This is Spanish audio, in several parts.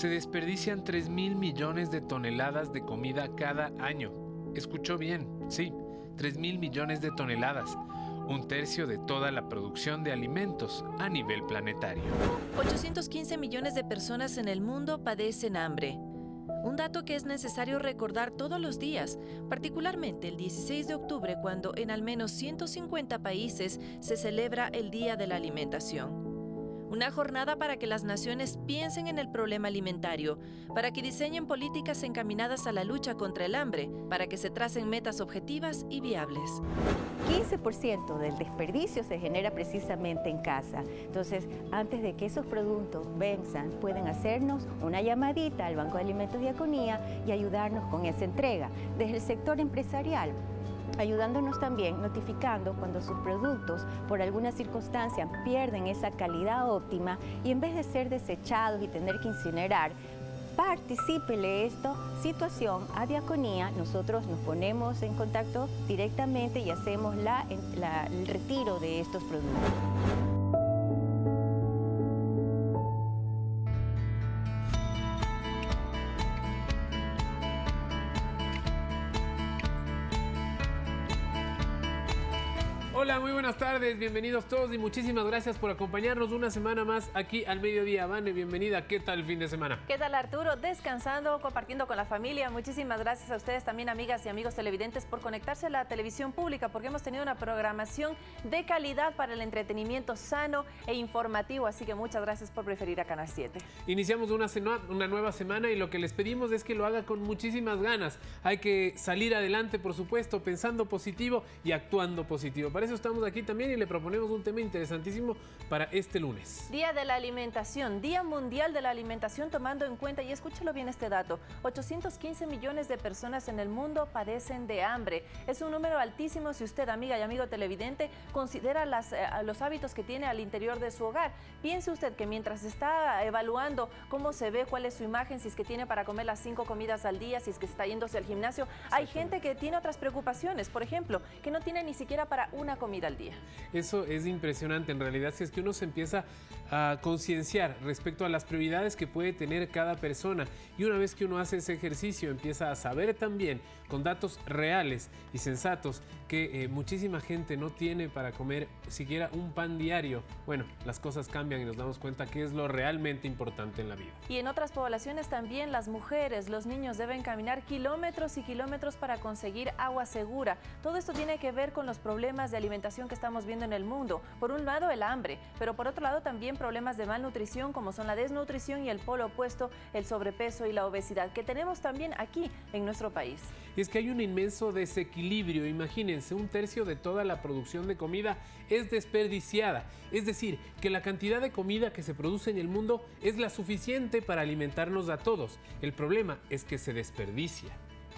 Se desperdician 3.000 millones de toneladas de comida cada año. Escuchó bien, sí, 3.000 millones de toneladas. Un tercio de toda la producción de alimentos a nivel planetario. 815 millones de personas en el mundo padecen hambre. Un dato que es necesario recordar todos los días, particularmente el 16 de octubre, cuando en al menos 150 países se celebra el Día de la Alimentación. Una jornada para que las naciones piensen en el problema alimentario, para que diseñen políticas encaminadas a la lucha contra el hambre, para que se tracen metas objetivas y viables. 15% del desperdicio se genera precisamente en casa. Entonces, antes de que esos productos venzan, pueden hacernos una llamadita al Banco de Alimentos Diaconía y ayudarnos con esa entrega. Desde el sector empresarial, ayudándonos también, notificando cuando sus productos por alguna circunstancia pierden esa calidad óptima y en vez de ser desechados y tener que incinerar, particípele esta situación a Diaconía. Nosotros nos ponemos en contacto directamente y hacemos el retiro de estos productos. Hola, muy buenas tardes, bienvenidos todos y muchísimas gracias por acompañarnos una semana más aquí al mediodía. Vane, bienvenida, ¿qué tal el fin de semana? ¿Qué tal, Arturo? Descansando, compartiendo con la familia. Muchísimas gracias a ustedes también, amigas y amigos televidentes, por conectarse a la televisión pública, porque hemos tenido una programación de calidad para el entretenimiento sano e informativo, así que muchas gracias por preferir a Canal 7. Iniciamos una nueva semana y lo que les pedimos es que lo haga con muchísimas ganas. Hay que salir adelante, por supuesto, pensando positivo y actuando positivo. Para eso estamos aquí también y le proponemos un tema interesantísimo para este lunes. Día de la Alimentación, Día Mundial de la Alimentación, tomando en cuenta, y escúchalo bien este dato, 815 millones de personas en el mundo padecen de hambre. Es un número altísimo si usted, amiga y amigo televidente, considera los hábitos que tiene al interior de su hogar. Piense usted que mientras está evaluando cómo se ve, cuál es su imagen, si es que tiene para comer las 5 comidas al día, si es que está yéndose al gimnasio, hay gente que tiene otras preocupaciones, por ejemplo, que no tiene ni siquiera para una comida al día. Eso es impresionante en realidad, si es que uno se empieza a concienciar respecto a las prioridades que puede tener cada persona, y una vez que uno hace ese ejercicio empieza a saber también con datos reales y sensatos que muchísima gente no tiene para comer siquiera un pan diario. Bueno, las cosas cambian y nos damos cuenta que es lo realmente importante en la vida. Y en otras poblaciones también las mujeres, los niños deben caminar kilómetros y kilómetros para conseguir agua segura. Todo esto tiene que ver con los problemas de alimentación que estamos viendo en el mundo. Por un lado el hambre, pero por otro lado también problemas de malnutrición como son la desnutrición y el polo opuesto, el sobrepeso y la obesidad, que tenemos también aquí en nuestro país. Y es que hay un inmenso desequilibrio. Imagínense, un tercio de toda la producción de comida es desperdiciada. Es decir, que la cantidad de comida que se produce en el mundo es la suficiente para alimentarnos a todos. El problema es que se desperdicia.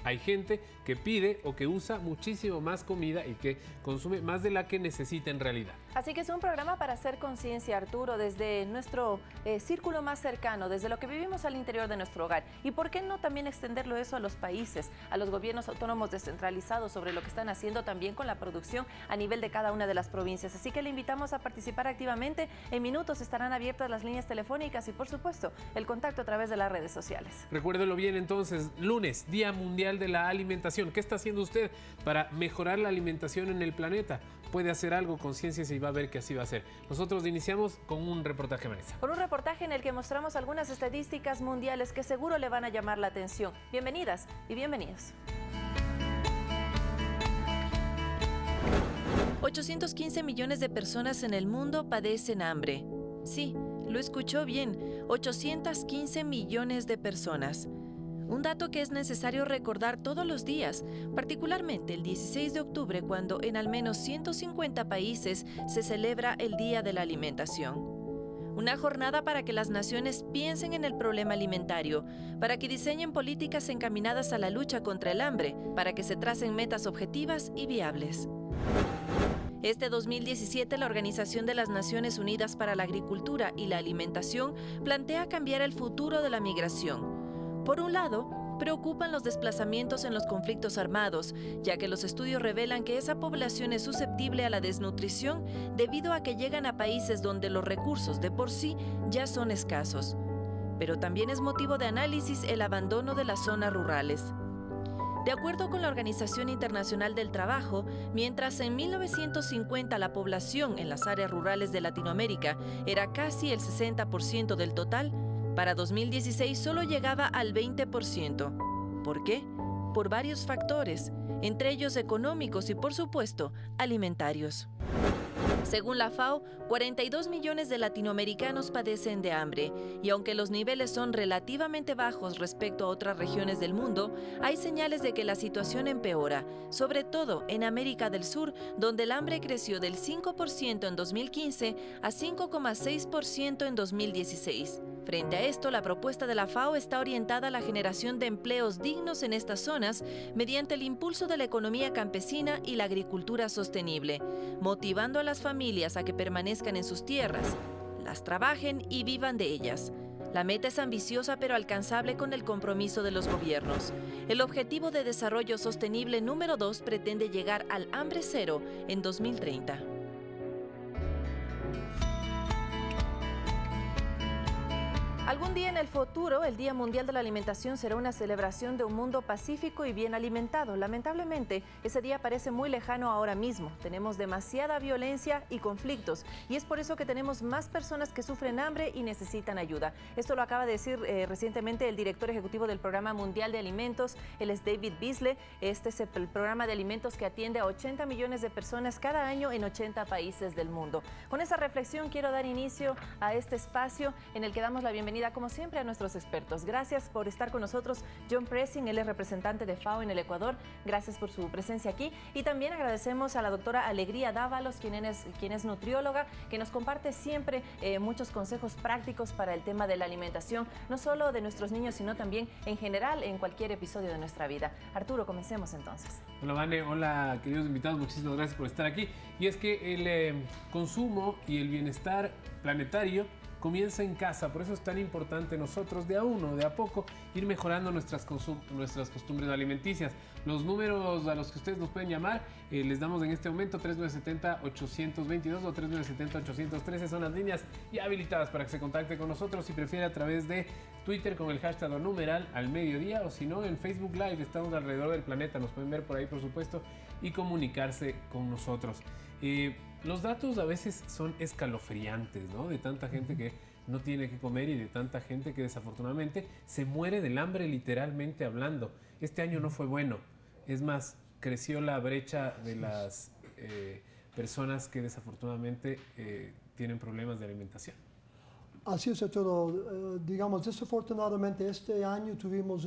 Hay gente que pide o que usa muchísimo más comida y que consume más de la que necesita en realidad. Así que es un programa para hacer conciencia, Arturo, desde nuestro círculo más cercano, desde lo que vivimos al interior de nuestro hogar. Y por qué no también extenderlo eso a los países, a los gobiernos autónomos descentralizados sobre lo que están haciendo también con la producción a nivel de cada una de las provincias. Así que le invitamos a participar activamente. En minutos estarán abiertas las líneas telefónicas y, por supuesto, el contacto a través de las redes sociales. Recuérdelo bien entonces, lunes, Día Mundial de la Alimentación. ¿Qué está haciendo usted para mejorar la alimentación en el planeta? Puede hacer algo, conciencias y va a ver que así va a ser. Nosotros iniciamos con un reportaje, Vanessa. Con un reportaje en el que mostramos algunas estadísticas mundiales que seguro le van a llamar la atención. Bienvenidas y bienvenidos. 815 millones de personas en el mundo padecen hambre. Sí, lo escuchó bien, 815 millones de personas. Un dato que es necesario recordar todos los días, particularmente el 16 de octubre, cuando en al menos 150 países se celebra el Día de la Alimentación. Una jornada para que las naciones piensen en el problema alimentario, para que diseñen políticas encaminadas a la lucha contra el hambre, para que se tracen metas objetivas y viables. Este 2017, la Organización de las Naciones Unidas para la Agricultura y la Alimentación plantea cambiar el futuro de la migración. Por un lado, preocupan los desplazamientos en los conflictos armados, ya que los estudios revelan que esa población es susceptible a la desnutrición debido a que llegan a países donde los recursos de por sí ya son escasos. pero también es motivo de análisis el abandono de las zonas rurales. De acuerdo con la Organización Internacional del Trabajo, mientras en 1950 la población en las áreas rurales de Latinoamérica era casi el 60% del total, para 2016 solo llegaba al 20%. ¿Por qué? Por varios factores, entre ellos económicos y, por supuesto, alimentarios. Según la FAO, 42 millones de latinoamericanos padecen de hambre, y aunque los niveles son relativamente bajos respecto a otras regiones del mundo, hay señales de que la situación empeora, sobre todo en América del Sur, donde el hambre creció del 5% en 2015 a 5,6% en 2016. Frente a esto, la propuesta de la FAO está orientada a la generación de empleos dignos en estas zonas mediante el impulso de la economía campesina y la agricultura sostenible, motivando a las familias a que permanezcan en sus tierras, las trabajen y vivan de ellas. La meta es ambiciosa pero alcanzable con el compromiso de los gobiernos. El Objetivo de Desarrollo Sostenible número 2 pretende llegar al hambre cero en 2030. Algún día en el futuro, el Día Mundial de la Alimentación será una celebración de un mundo pacífico y bien alimentado. Lamentablemente, ese día parece muy lejano ahora mismo. Tenemos demasiada violencia y conflictos, y es por eso que tenemos más personas que sufren hambre y necesitan ayuda. Esto lo acaba de decir recientemente el director ejecutivo del Programa Mundial de Alimentos. Él es David Beasley. Este es el programa de alimentos que atiende a 80 millones de personas cada año en 80 países del mundo. Con esa reflexión quiero dar inicio a este espacio en el que damos la bienvenida, como siempre, a nuestros expertos. Gracias por estar con nosotros, John Pressing, él es representante de FAO en el Ecuador. Gracias por su presencia aquí. Y también agradecemos a la doctora Alegría Dávalos, quien es nutrióloga, que nos comparte siempre muchos consejos prácticos para el tema de la alimentación, no solo de nuestros niños, sino también en general en cualquier episodio de nuestra vida. Arturo, comencemos entonces. Hola, Vane. Hola, queridos invitados. Muchísimas gracias por estar aquí. Y es que el consumo y el bienestar planetario comienza en casa, por eso es tan importante nosotros de a uno, de a poco, ir mejorando nuestras costumbres alimenticias. Los números a los que ustedes nos pueden llamar, les damos en este momento 3970-822 o 3970-813, son las líneas ya habilitadas para que se contacte con nosotros, si prefiere a través de Twitter con el hashtag o numeral al mediodía, o si no en Facebook Live, estamos alrededor del planeta, nos pueden ver por ahí por supuesto y comunicarse con nosotros. Los datos a veces son escalofriantes, ¿no? De tanta gente que no tiene que comer y de tanta gente que desafortunadamente se muere del hambre, literalmente hablando. Este año no fue bueno. Es más, creció la brecha de las personas que desafortunadamente tienen problemas de alimentación. Así es, todo. Digamos, desafortunadamente este año tuvimos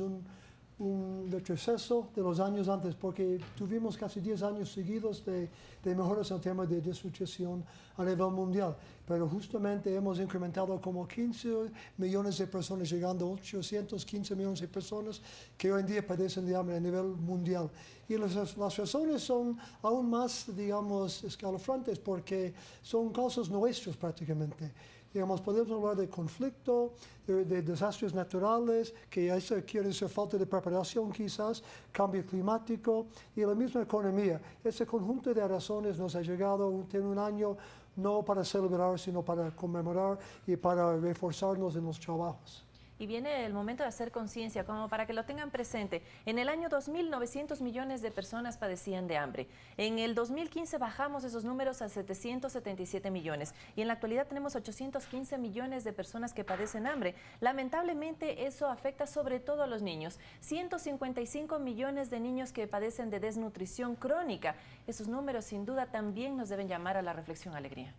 un retroceso de los años antes, porque tuvimos casi 10 años seguidos de mejoras en temas de desnutrición a nivel mundial, pero justamente hemos incrementado como 15 millones de personas, llegando a 815 millones de personas que hoy en día padecen de hambre a nivel mundial. Y las razones son aún más, digamos, escalofriantes, porque son causas nuestras prácticamente. Digamos, podemos hablar de conflicto, de desastres naturales, que eso quiere decir falta de preparación quizás, cambio climático y la misma economía. Ese conjunto de razones nos ha llegado en un año no para celebrar, sino para conmemorar y para reforzarnos en los trabajos. Y viene el momento de hacer conciencia, como para que lo tengan presente. En el año 2000, 900 millones de personas padecían de hambre. En el 2015 bajamos esos números a 777 millones. Y en la actualidad tenemos 815 millones de personas que padecen hambre. Lamentablemente eso afecta sobre todo a los niños. 155 millones de niños que padecen de desnutrición crónica. Esos números sin duda también nos deben llamar a la reflexión, Alegría.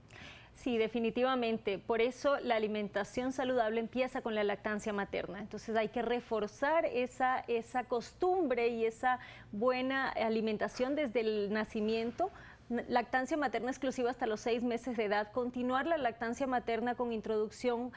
Sí, definitivamente. Por eso la alimentación saludable empieza con la lactancia materna. Entonces hay que reforzar esa costumbre y esa buena alimentación desde el nacimiento. Lactancia materna exclusiva hasta los 6 meses de edad, continuar la lactancia materna con introducción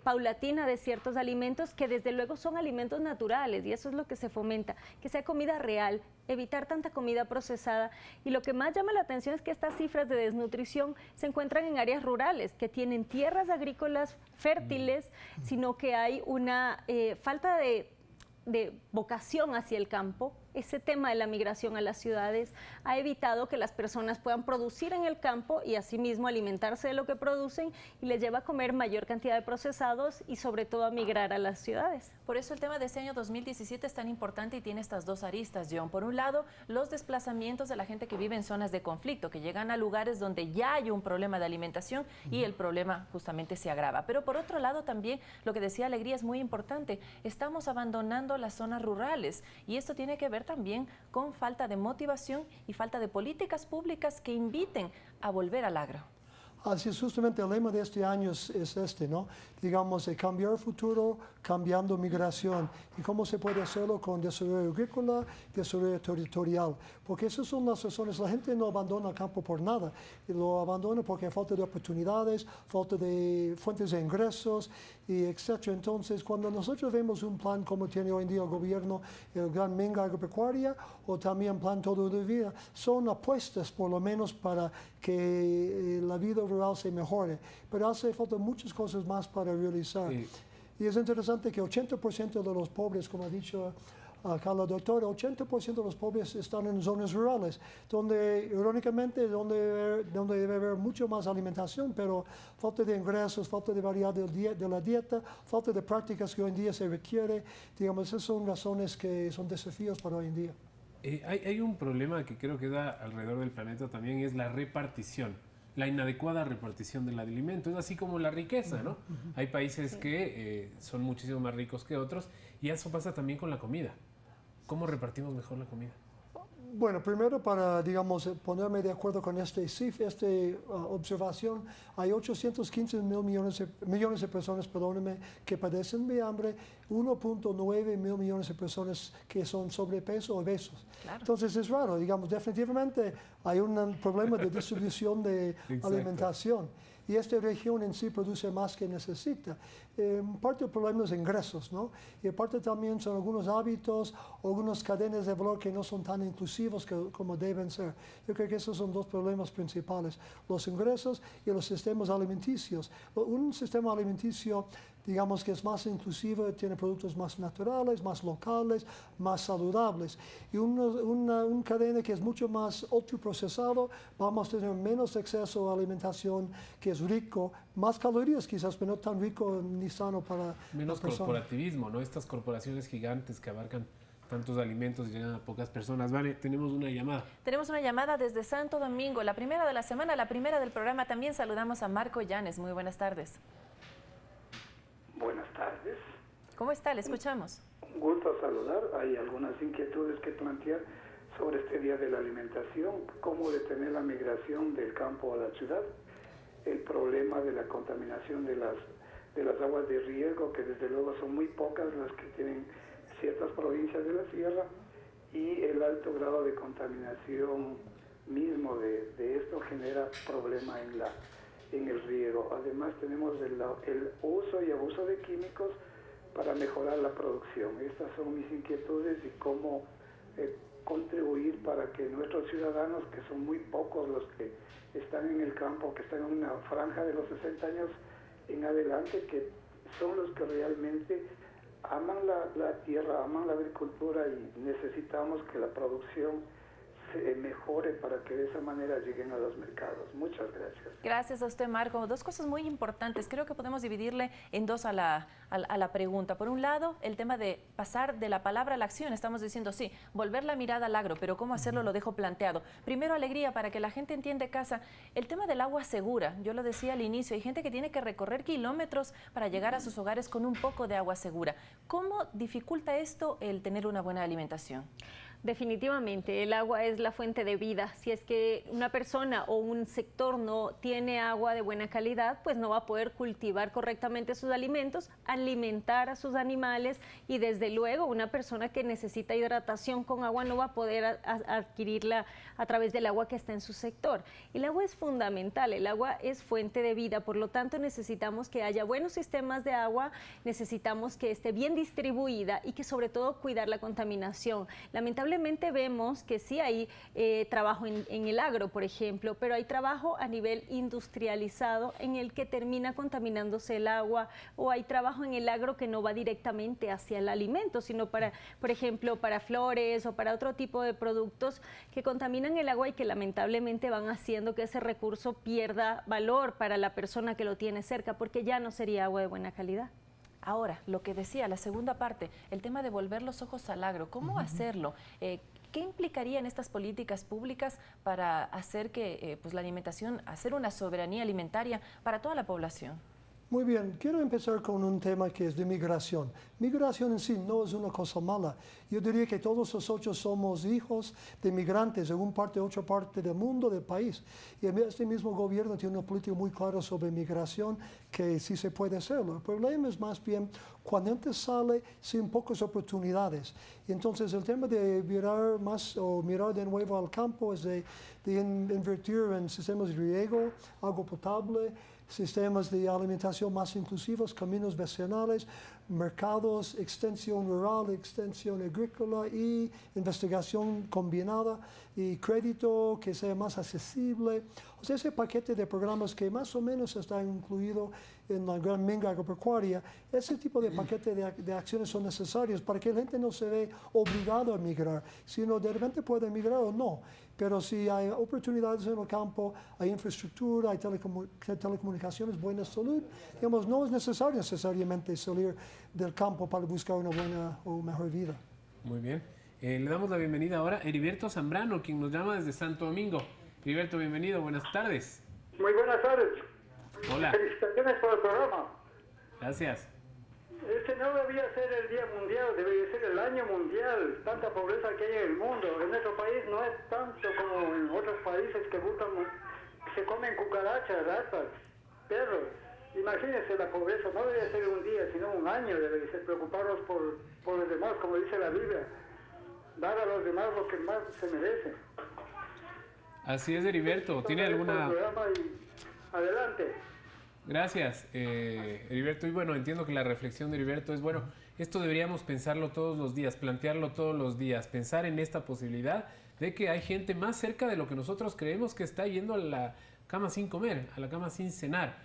paulatina de ciertos alimentos que desde luego son alimentos naturales, y eso es lo que se fomenta, que sea comida real, evitar tanta comida procesada. Y lo que más llama la atención es que estas cifras de desnutrición se encuentran en áreas rurales, que tienen tierras agrícolas fértiles, sino que hay una falta de vocación hacia el campo, ese tema de la migración a las ciudades ha evitado que las personas puedan producir en el campo y asimismo alimentarse de lo que producen, y les lleva a comer mayor cantidad de procesados y sobre todo a migrar a las ciudades. Por eso el tema de este año 2017 es tan importante y tiene estas dos aristas, John. Por un lado, los desplazamientos de la gente que vive en zonas de conflicto, que llegan a lugares donde ya hay un problema de alimentación y el problema justamente se agrava. Pero por otro lado también, lo que decía Alegría es muy importante, estamos abandonando las zonas rurales y esto tiene que ver también con falta de motivación y falta de políticas públicas que inviten a volver al agro. Así es, justamente el lema de este año es este, ¿no? Digamos, cambiar el futuro, cambiando migración. ¿Y cómo se puede hacerlo? Con desarrollo agrícola, desarrollo territorial. Porque esas son las razones. La gente no abandona el campo por nada. Y lo abandona porque hay falta de oportunidades, falta de fuentes de ingresos, y etc. Entonces, cuando nosotros vemos un plan como tiene hoy en día el gobierno, el Gran Minga Agropecuaria, o también Plan Todo de Vida, son apuestas por lo menos para que la vida rural se mejore. Pero hace falta muchas cosas más para realizar. Sí. Y es interesante que 80% de los pobres, como ha dicho acá la doctora, 80% de los pobres están en zonas rurales, donde irónicamente donde debe haber mucho más alimentación, pero falta de ingresos, falta de variedad de la dieta, falta de prácticas que hoy en día se requiere. Digamos, esas son razones que son desafíos para hoy en día. Hay un problema que creo que da alrededor del planeta también, es la repartición, la inadecuada repartición del alimento. Es así como la riqueza, ¿no? Hay países que son muchísimo más ricos que otros, y eso pasa también con la comida. ¿Cómo repartimos mejor la comida? Bueno, primero para, digamos, ponerme de acuerdo con esta observación, hay 815 millones de personas, perdónenme, que padecen de hambre, 1.9 millones de personas que son sobrepeso o obesos. Claro. Entonces es raro, digamos, definitivamente hay un problema de distribución de alimentación. Y esta región en sí produce más que necesita. Parte del problema es ingresos, ¿no? Y parte también son algunos hábitos, algunas cadenas de valor que no son tan inclusivos como deben ser. Yo creo que esos son dos problemas principales, los ingresos y los sistemas alimenticios. Un sistema alimenticio, digamos, que es más inclusivo, tiene productos más naturales, más locales, más saludables. Y una cadena que es mucho más ultraprocesado, vamos a tener menos acceso a alimentación que es rico, más calorías quizás, pero no tan rico ni sano para menos corporativismo, ¿no? Estas corporaciones gigantes que abarcan tantos alimentos y llegan a pocas personas. Vale, tenemos una llamada. Tenemos una llamada desde Santo Domingo, la primera de la semana, la primera del programa. También saludamos a Marco Llanes. Muy buenas tardes. Buenas tardes. ¿Cómo está? Le escuchamos. Un gusto saludar. Hay algunas inquietudes que plantear sobre este Día de la Alimentación, cómo detener la migración del campo a la ciudad, el problema de la contaminación de las aguas de riego, que desde luego son muy pocas las que tienen ciertas provincias de la sierra, y el alto grado de contaminación mismo de esto genera problema en el riego. Además tenemos el uso y abuso de químicos para mejorar la producción. Estas son mis inquietudes y cómo contribuir para que nuestros ciudadanos, que son muy pocos los que están en el campo, que están en una franja de los 60 años en adelante, que son los que realmente aman la tierra, aman la agricultura, y necesitamos que la producción se mejore para que de esa manera lleguen a los mercados. Muchas gracias. Gracias a usted, Marco. Dos cosas muy importantes. Creo que podemos dividirle en dos a la pregunta. Por un lado, el tema de pasar de la palabra a la acción. Estamos diciendo, sí, volver la mirada al agro, pero cómo hacerlo lo dejo planteado. Primero, Alegría, para que la gente entienda, casa, el tema del agua segura. Yo lo decía al inicio, hay gente que tiene que recorrer kilómetros para llegar a sus hogares con un poco de agua segura. ¿Cómo dificulta esto el tener una buena alimentación? Definitivamente, el agua es la fuente de vida. Si es que una persona o un sector no tiene agua de buena calidad, pues no va a poder cultivar correctamente sus alimentos, alimentar a sus animales, y desde luego una persona que necesita hidratación con agua no va a poder adquirirla a través del agua que está en su sector. El agua es fundamental, el agua es fuente de vida, por lo tanto necesitamos que haya buenos sistemas de agua, necesitamos que esté bien distribuida y que sobre todo cuidar la contaminación. Lamentablemente lamentablemente vemos que sí hay trabajo en el agro, por ejemplo, pero hay trabajo a nivel industrializado en el que termina contaminándose el agua, o hay trabajo en el agro que no va directamente hacia el alimento, sino para, por ejemplo, para flores o para otro tipo de productos que contaminan el agua y que lamentablemente van haciendo que ese recurso pierda valor para la persona que lo tiene cerca, porque ya no sería agua de buena calidad. Ahora, lo que decía, la segunda parte, el tema de volver los ojos al agro, ¿cómo hacerlo? ¿Qué implicarían estas políticas públicas para hacer que pues la alimentación, hacer una soberanía alimentaria para toda la población? Muy bien, quiero empezar con un tema que es de migración. Migración en sí no es una cosa mala. Yo diría que todos nosotros somos hijos de migrantes en una parte u otra parte del mundo, del país. Y este mismo gobierno tiene una política muy clara sobre migración que sí se puede hacerlo. El problema es más bien cuando antes sale sin pocas oportunidades. Y entonces el tema de mirar más o mirar de nuevo al campo es de invertir en sistemas de riego, agua potable, sistemas de alimentación más inclusivos, caminos vecinales, mercados, extensión rural, extensión agrícola y investigación combinada y crédito que sea más accesible. O sea, ese paquete de programas que más o menos está incluido en la gran minga agropecuaria, ese tipo de paquete de acciones son necesarios para que la gente no se ve obligado a migrar, sino de repente puede migrar o no. Pero si hay oportunidades en el campo, hay infraestructura, hay telecomunicaciones, buena salud, digamos, no es necesario necesariamente salir del campo para buscar una buena o mejor vida. Muy bien. Le damos la bienvenida ahora a Heriberto Zambrano, quien nos llama desde Santo Domingo. Heriberto, bienvenido, buenas tardes. Muy buenas tardes. Hola. Felicitaciones por el programa. Gracias. Este no debía ser el Día Mundial, debería ser el Año Mundial. Tanta pobreza que hay en el mundo. En nuestro país no es tanto como en otros países que se comen cucarachas, ratas, perros. Imagínense la pobreza, no debe ser un día, sino un año. Debe ser preocuparnos por los demás, como dice la Biblia. Dar a los demás lo que más se merecen. Así es, Heriberto. ¿Tiene alguna...? Adelante. Gracias, Heriberto. Y bueno, entiendo que la reflexión de Heriberto es, bueno, esto deberíamos pensarlo todos los días, plantearlo todos los días, pensar en esta posibilidad de que hay gente más cerca de lo que nosotros creemos que está yendo a la cama sin comer, a la cama sin cenar.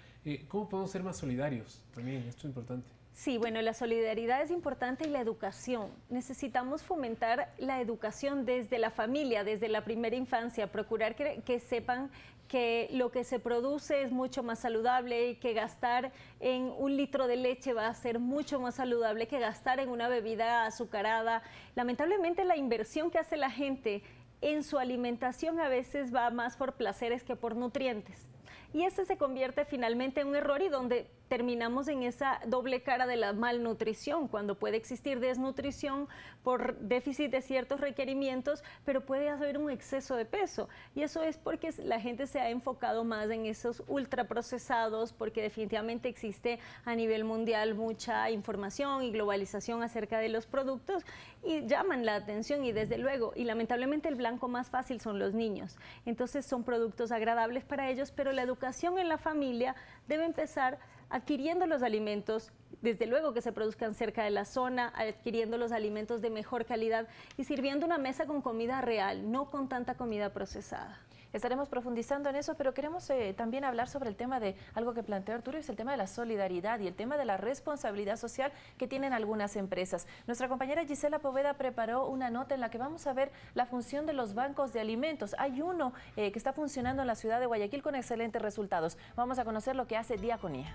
¿Cómo podemos ser más solidarios? También, esto es importante. Sí, bueno, la solidaridad es importante y la educación. Necesitamos fomentar la educación desde la familia, desde la primera infancia, procurar que sepan que lo que se produce es mucho más saludable y que gastar en un litro de leche va a ser mucho más saludable que gastar en una bebida azucarada. Lamentablemente la inversión que hace la gente en su alimentación a veces va más por placeres que por nutrientes. Y ese se convierte finalmente en un error y donde terminamos en esa doble cara de la malnutrición, cuando puede existir desnutrición por déficit de ciertos requerimientos, pero puede haber un exceso de peso. Y eso es porque la gente se ha enfocado más en esos ultraprocesados, porque definitivamente existe a nivel mundial mucha información y globalización acerca de los productos y llaman la atención y desde luego, y lamentablemente el blanco más fácil son los niños. Entonces son productos agradables para ellos, pero la educación en la familia debe empezar adquiriendo los alimentos, desde luego que se produzcan cerca de la zona, adquiriendo los alimentos de mejor calidad y sirviendo una mesa con comida real, no con tanta comida procesada. Estaremos profundizando en eso, pero queremos también hablar sobre el tema de algo que planteó Arturo, es el tema de la solidaridad y el tema de la responsabilidad social que tienen algunas empresas. Nuestra compañera Gisela Poveda preparó una nota en la que vamos a ver la función de los bancos de alimentos. Hay uno que está funcionando en la ciudad de Guayaquil con excelentes resultados. Vamos a conocer lo que hace Diaconía.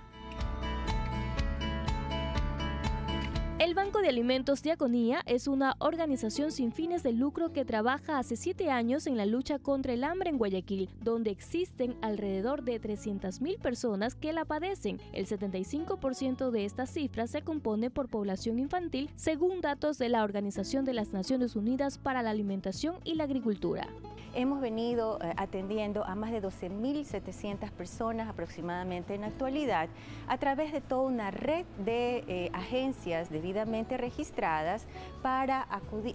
El Banco de Alimentos Diaconía es una organización sin fines de lucro que trabaja hace 7 años en la lucha contra el hambre en Guayaquil, donde existen alrededor de 300.000 personas que la padecen. El 75% de esta cifra se compone por población infantil, según datos de la Organización de las Naciones Unidas para la Alimentación y la Agricultura. Hemos venido atendiendo a más de 12.700 personas aproximadamente en la actualidad a través de toda una red de agencias debidamente registradas para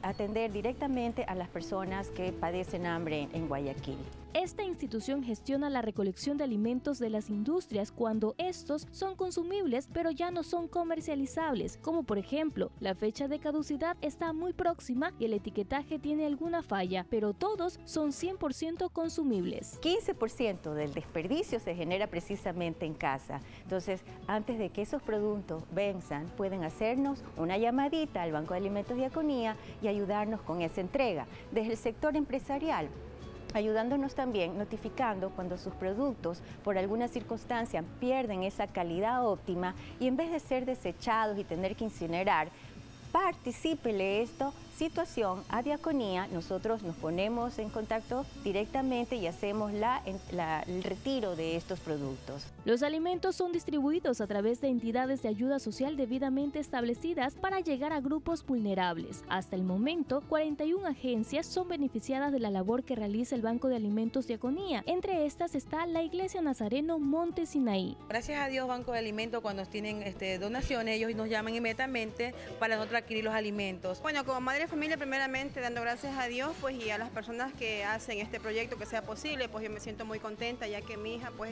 atender directamente a las personas que padecen hambre en Guayaquil. Esta institución gestiona la recolección de alimentos de las industrias cuando estos son consumibles pero ya no son comercializables, como por ejemplo, la fecha de caducidad está muy próxima y el etiquetaje tiene alguna falla, pero todos son 100% consumibles. 15% del desperdicio se genera precisamente en casa. Entonces, antes de que esos productos venzan, pueden hacernos una llamadita al Banco de Alimentos Diaconía y ayudarnos con esa entrega. Desde el sector empresarial, ayudándonos también, notificando cuando sus productos por alguna circunstancia pierden esa calidad óptima y en vez de ser desechados y tener que incinerar, particípele esta situación a Diaconía. Nosotros nos ponemos en contacto directamente y hacemos el retiro de estos productos. Los alimentos son distribuidos a través de entidades de ayuda social debidamente establecidas para llegar a grupos vulnerables. Hasta el momento, 41 agencias son beneficiadas de la labor que realiza el Banco de Alimentos Diaconía. Entre estas está la Iglesia Nazareno Monte Sinaí. Gracias a Dios, Banco de Alimentos, cuando tienen donaciones, ellos nos llaman inmediatamente para nosotros adquirir los alimentos. Bueno, como madre de familia, primeramente dando gracias a Dios pues, y a las personas que hacen este proyecto que sea posible, pues yo me siento muy contenta ya que mi hija pues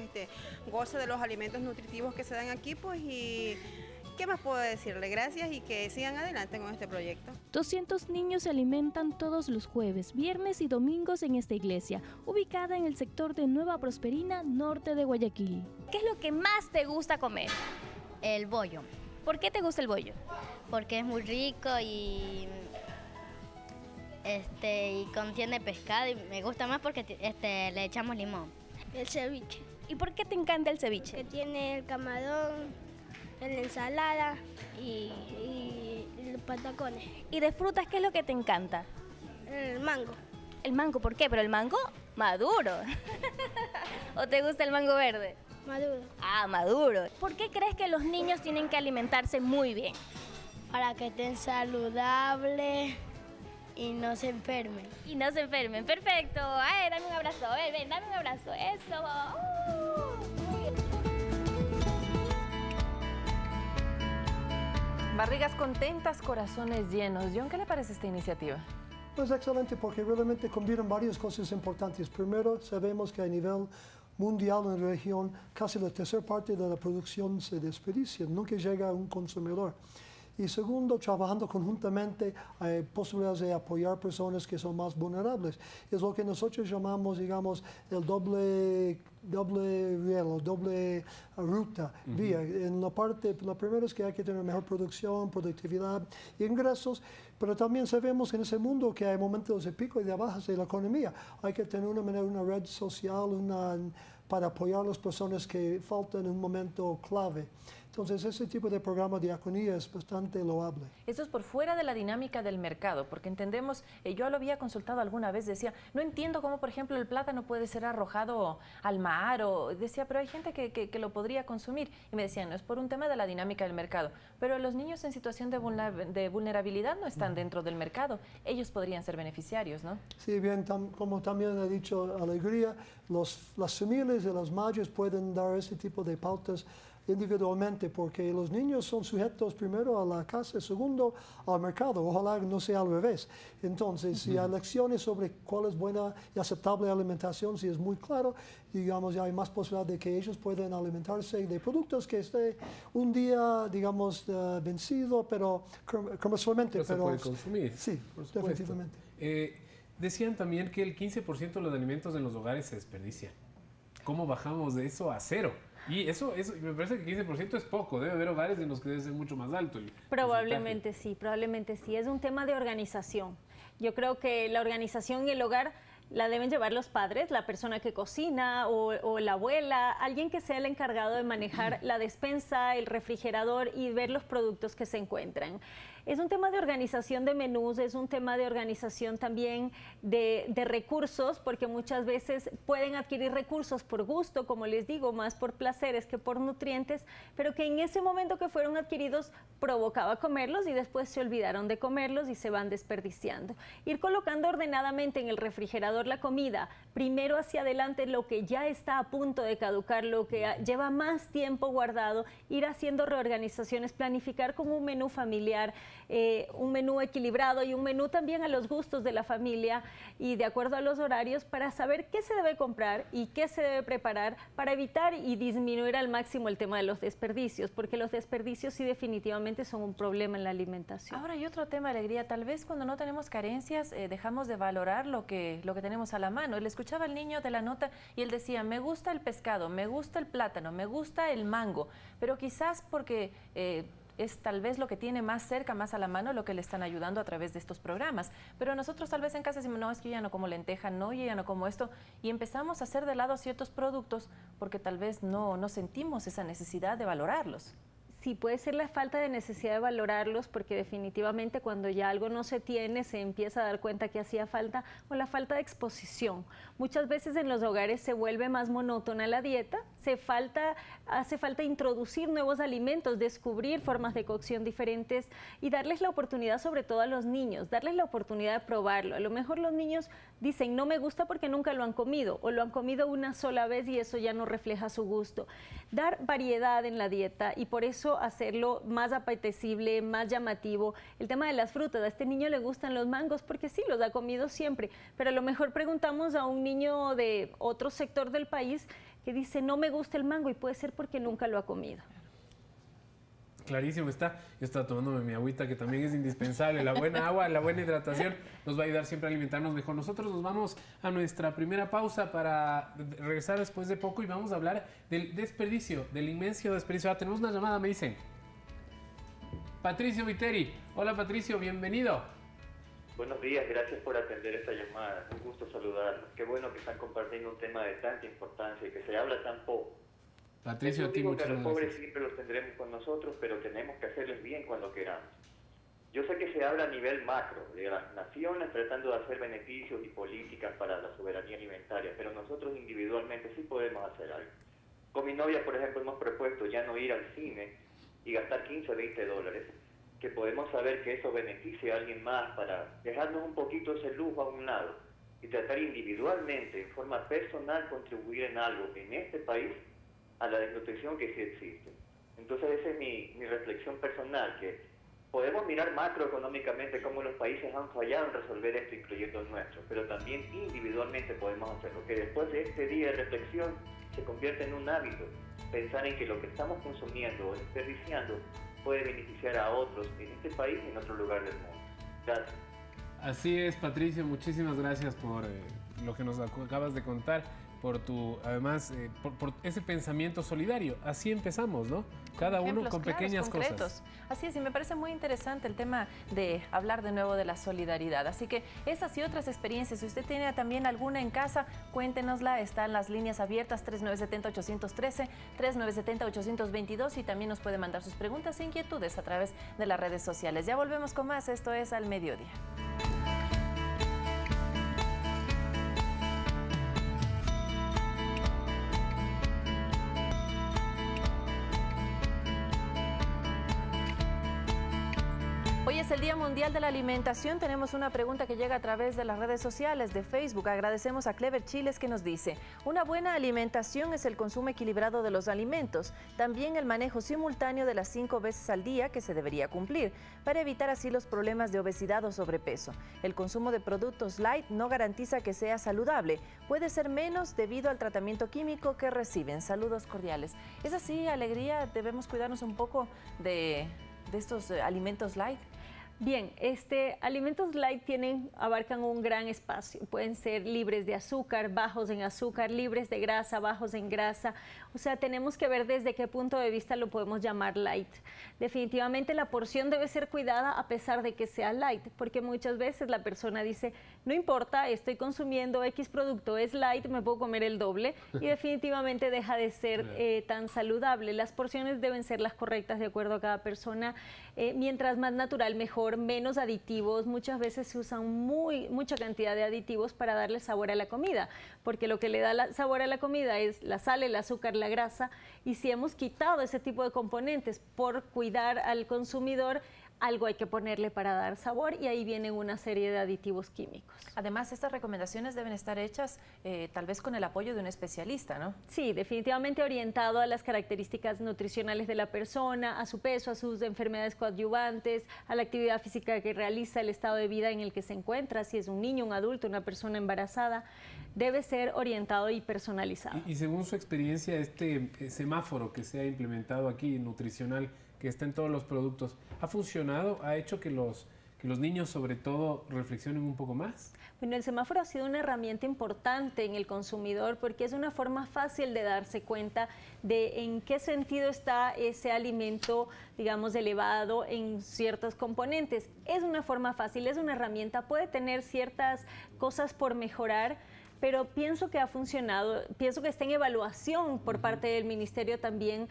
goza de los alimentos nutritivos que se dan aquí, pues y ¿qué más puedo decirle? Gracias y que sigan adelante con este proyecto. 200 niños se alimentan todos los jueves, viernes y domingos en esta iglesia, ubicada en el sector de Nueva Prosperina, norte de Guayaquil. ¿Qué es lo que más te gusta comer? El bollo. ¿Por qué te gusta el bollo? Porque es muy rico y contiene pescado y me gusta más porque le echamos limón. El ceviche. ¿Y por qué te encanta el ceviche? Que tiene el camarón, la ensalada y los patacones. ¿Y de frutas qué es lo que te encanta? El mango. ¿El mango por qué? Pero el mango maduro. ¿O te gusta el mango verde? Maduro. Ah, maduro. ¿Por qué crees que los niños tienen que alimentarse muy bien? Para que estén saludables y no se enfermen. Y no se enfermen, perfecto. Ay, dame un abrazo, ven, dame un abrazo, eso. Barrigas contentas, corazones llenos. John, ¿qué le parece esta iniciativa? Pues excelente, porque realmente combinan varias cosas importantes. Primero, sabemos que a nivel mundial en la región, casi la tercera parte de la producción se desperdicia, nunca llega a un consumidor. Y segundo, trabajando conjuntamente, hay posibilidades de apoyar personas que son más vulnerables. Es lo que nosotros llamamos, digamos, el doble riel, doble ruta, vía. En la primera es que hay que tener mejor producción, productividad y ingresos, pero también sabemos que en ese mundo que hay momentos de pico y de bajas de la economía, hay que tener una red social para apoyar a las personas que faltan en un momento clave. Entonces, ese tipo de programa de diaconía es bastante loable. Esto es por fuera de la dinámica del mercado, porque entendemos, yo lo había consultado alguna vez, decía, no entiendo cómo, por ejemplo, el plátano puede ser arrojado al mar, o decía, pero hay gente que lo podría consumir. Y me decían, no es por un tema de la dinámica del mercado, pero los niños en situación de vulnerabilidad no están dentro del mercado. Ellos podrían ser beneficiarios, ¿no? Sí, bien, como también he dicho, Alegría, las familias y las madres pueden dar ese tipo de pautas individualmente, porque los niños son sujetos primero a la casa, segundo al mercado. Ojalá no sea al revés. Entonces, si hay lecciones sobre cuál es buena y aceptable alimentación, si es muy claro, digamos, ya hay más posibilidad de que ellos puedan alimentarse de productos que esté un día, digamos, vencido, pero comercialmente. Se puede consumir. Sí, definitivamente. Decían también que el 15% de los alimentos en los hogares se desperdician. ¿Cómo bajamos de eso a cero? Y eso me parece que 15% es poco, debe haber hogares en los que debe ser mucho más alto. Probablemente sí, es un tema de organización. Yo creo que la organización en el hogar la deben llevar los padres, la persona que cocina o la abuela, alguien que sea el encargado de manejar la despensa, el refrigerador y ver los productos que se encuentran. Es un tema de organización de menús, es un tema de organización también de recursos, porque muchas veces pueden adquirir recursos por gusto, como les digo, más por placeres que por nutrientes, pero que en ese momento que fueron adquiridos provocaba comerlos y después se olvidaron de comerlos y se van desperdiciando. Ir colocando ordenadamente en el refrigerador la comida, primero hacia adelante lo que ya está a punto de caducar, lo que lleva más tiempo guardado, ir haciendo reorganizaciones, planificar como un menú familiar, un menú equilibrado y un menú también a los gustos de la familia y de acuerdo a los horarios para saber qué se debe comprar y qué se debe preparar para evitar y disminuir al máximo el tema de los desperdicios, porque los desperdicios sí definitivamente son un problema en la alimentación. Ahora hay otro tema, Alegría, tal vez cuando no tenemos carencias dejamos de valorar lo que tenemos a la mano. Le escuchaba al niño de la nota y él decía, me gusta el pescado, me gusta el plátano, me gusta el mango, pero quizás porque es tal vez lo que tiene más cerca, más a la mano, lo que le están ayudando a través de estos programas. Pero nosotros tal vez en casa decimos, no, es que yo ya no como lenteja, no, yo ya no como esto, y empezamos a hacer de lado ciertos productos porque tal vez no sentimos esa necesidad de valorarlos. Sí, puede ser la falta de necesidad de valorarlos porque definitivamente cuando ya algo no se tiene se empieza a dar cuenta que hacía falta o la falta de exposición. Muchas veces en los hogares se vuelve más monótona la dieta, hace falta introducir nuevos alimentos, descubrir formas de cocción diferentes y darles la oportunidad, sobre todo a los niños, darles la oportunidad de probarlo. A lo mejor los niños dicen no me gusta porque nunca lo han comido o lo han comido una sola vez y eso ya no refleja su gusto. Dar variedad en la dieta y por eso hacerlo más apetecible, más llamativo. El tema de las frutas, a este niño le gustan los mangos porque sí, los ha comido siempre, pero a lo mejor preguntamos a un niño de otro sector del país que dice no me gusta el mango y puede ser porque nunca lo ha comido. Clarísimo está. Yo estaba tomándome mi agüita, que también es indispensable. La buena agua, la buena hidratación nos va a ayudar siempre a alimentarnos mejor. Nosotros nos vamos a nuestra primera pausa para regresar después de poco y vamos a hablar del desperdicio, del inmenso desperdicio. Tenemos una llamada, me dicen. Patricio Viteri. Hola Patricio, bienvenido. Buenos días, gracias por atender esta llamada. Un gusto saludarlos. Qué bueno que están compartiendo un tema de tanta importancia y que se habla tan poco. Patricio, yo digo que a los pobres gracias. siempre los tendremos con nosotros, pero tenemos que hacerles bien cuando queramos. Yo sé que se habla a nivel macro, de las naciones tratando de hacer beneficios y políticas para la soberanía alimentaria, pero nosotros individualmente sí podemos hacer algo. Con mi novia, por ejemplo, hemos propuesto ya no ir al cine y gastar 15 o 20 dólares, que podemos saber que eso beneficia a alguien más para dejarnos un poquito ese lujo a un lado y tratar individualmente, en forma personal, contribuir en algo en este país a la desnutrición que sí existe. Entonces esa es mi reflexión personal, que podemos mirar macroeconómicamente cómo los países han fallado en resolver esto, incluyendo el nuestro, pero también individualmente podemos hacerlo, que después de este día de reflexión se convierte en un hábito, pensar en que lo que estamos consumiendo o desperdiciando puede beneficiar a otros en este país y en otro lugar del mundo. Gracias. Así es, Patricio, muchísimas gracias por lo que nos acabas de contar, por tu, además, por ese pensamiento solidario. Así empezamos, ¿no? Cada uno con pequeñas cosas. Así es, y me parece muy interesante el tema de hablar de nuevo de la solidaridad. Así que esas y otras experiencias, si usted tiene también alguna en casa, cuéntenosla. Están las líneas abiertas 3970-813, 3970-822 y también nos puede mandar sus preguntas e inquietudes a través de las redes sociales. Ya volvemos con más. Esto es Al Mediodía. Hoy es el Día Mundial de la Alimentación. Tenemos una pregunta que llega a través de las redes sociales de Facebook. Agradecemos a Clever Chiles que nos dice: una buena alimentación es el consumo equilibrado de los alimentos, también el manejo simultáneo de las 5 veces al día que se debería cumplir, para evitar así los problemas de obesidad o sobrepeso. El consumo de productos light no garantiza que sea saludable, puede ser menos debido al tratamiento químico que reciben. Saludos cordiales. Es así, Alegría, debemos cuidarnos un poco de estos alimentos light. Bien, alimentos light abarcan un gran espacio. Pueden ser libres de azúcar, bajos en azúcar, libres de grasa, bajos en grasa. O sea, tenemos que ver desde qué punto de vista lo podemos llamar light. Definitivamente la porción debe ser cuidada a pesar de que sea light, porque muchas veces la persona dice, no importa, estoy consumiendo X producto, es light, me puedo comer el doble, y definitivamente deja de ser tan saludable. Las porciones deben ser las correctas de acuerdo a cada persona. Mientras más natural, mejor, menos aditivos. Muchas veces se usan mucha cantidad de aditivos para darle sabor a la comida, porque lo que le da sabor a la comida es la sal, el azúcar, la grasa, y si hemos quitado ese tipo de componentes por cuidar al consumidor, algo hay que ponerle para dar sabor y ahí vienen una serie de aditivos químicos. Además, estas recomendaciones deben estar hechas tal vez con el apoyo de un especialista, ¿no? Sí, definitivamente orientado a las características nutricionales de la persona, a su peso, a sus enfermedades coadyuvantes, a la actividad física que realiza, el estado de vida en el que se encuentra, si es un niño, un adulto, una persona embarazada, debe ser orientado y personalizado. Y según su experiencia, este semáforo que se ha implementado aquí, nutricional, que está en todos los productos, ¿ha funcionado? ¿Ha hecho que los niños, sobre todo, reflexionen un poco más? Bueno, el semáforo ha sido una herramienta importante en el consumidor porque es una forma fácil de darse cuenta de en qué sentido está ese alimento, digamos, elevado en ciertos componentes. Es una forma fácil, es una herramienta, puede tener ciertas cosas por mejorar, pero pienso que ha funcionado, pienso que está en evaluación por parte del Ministerio también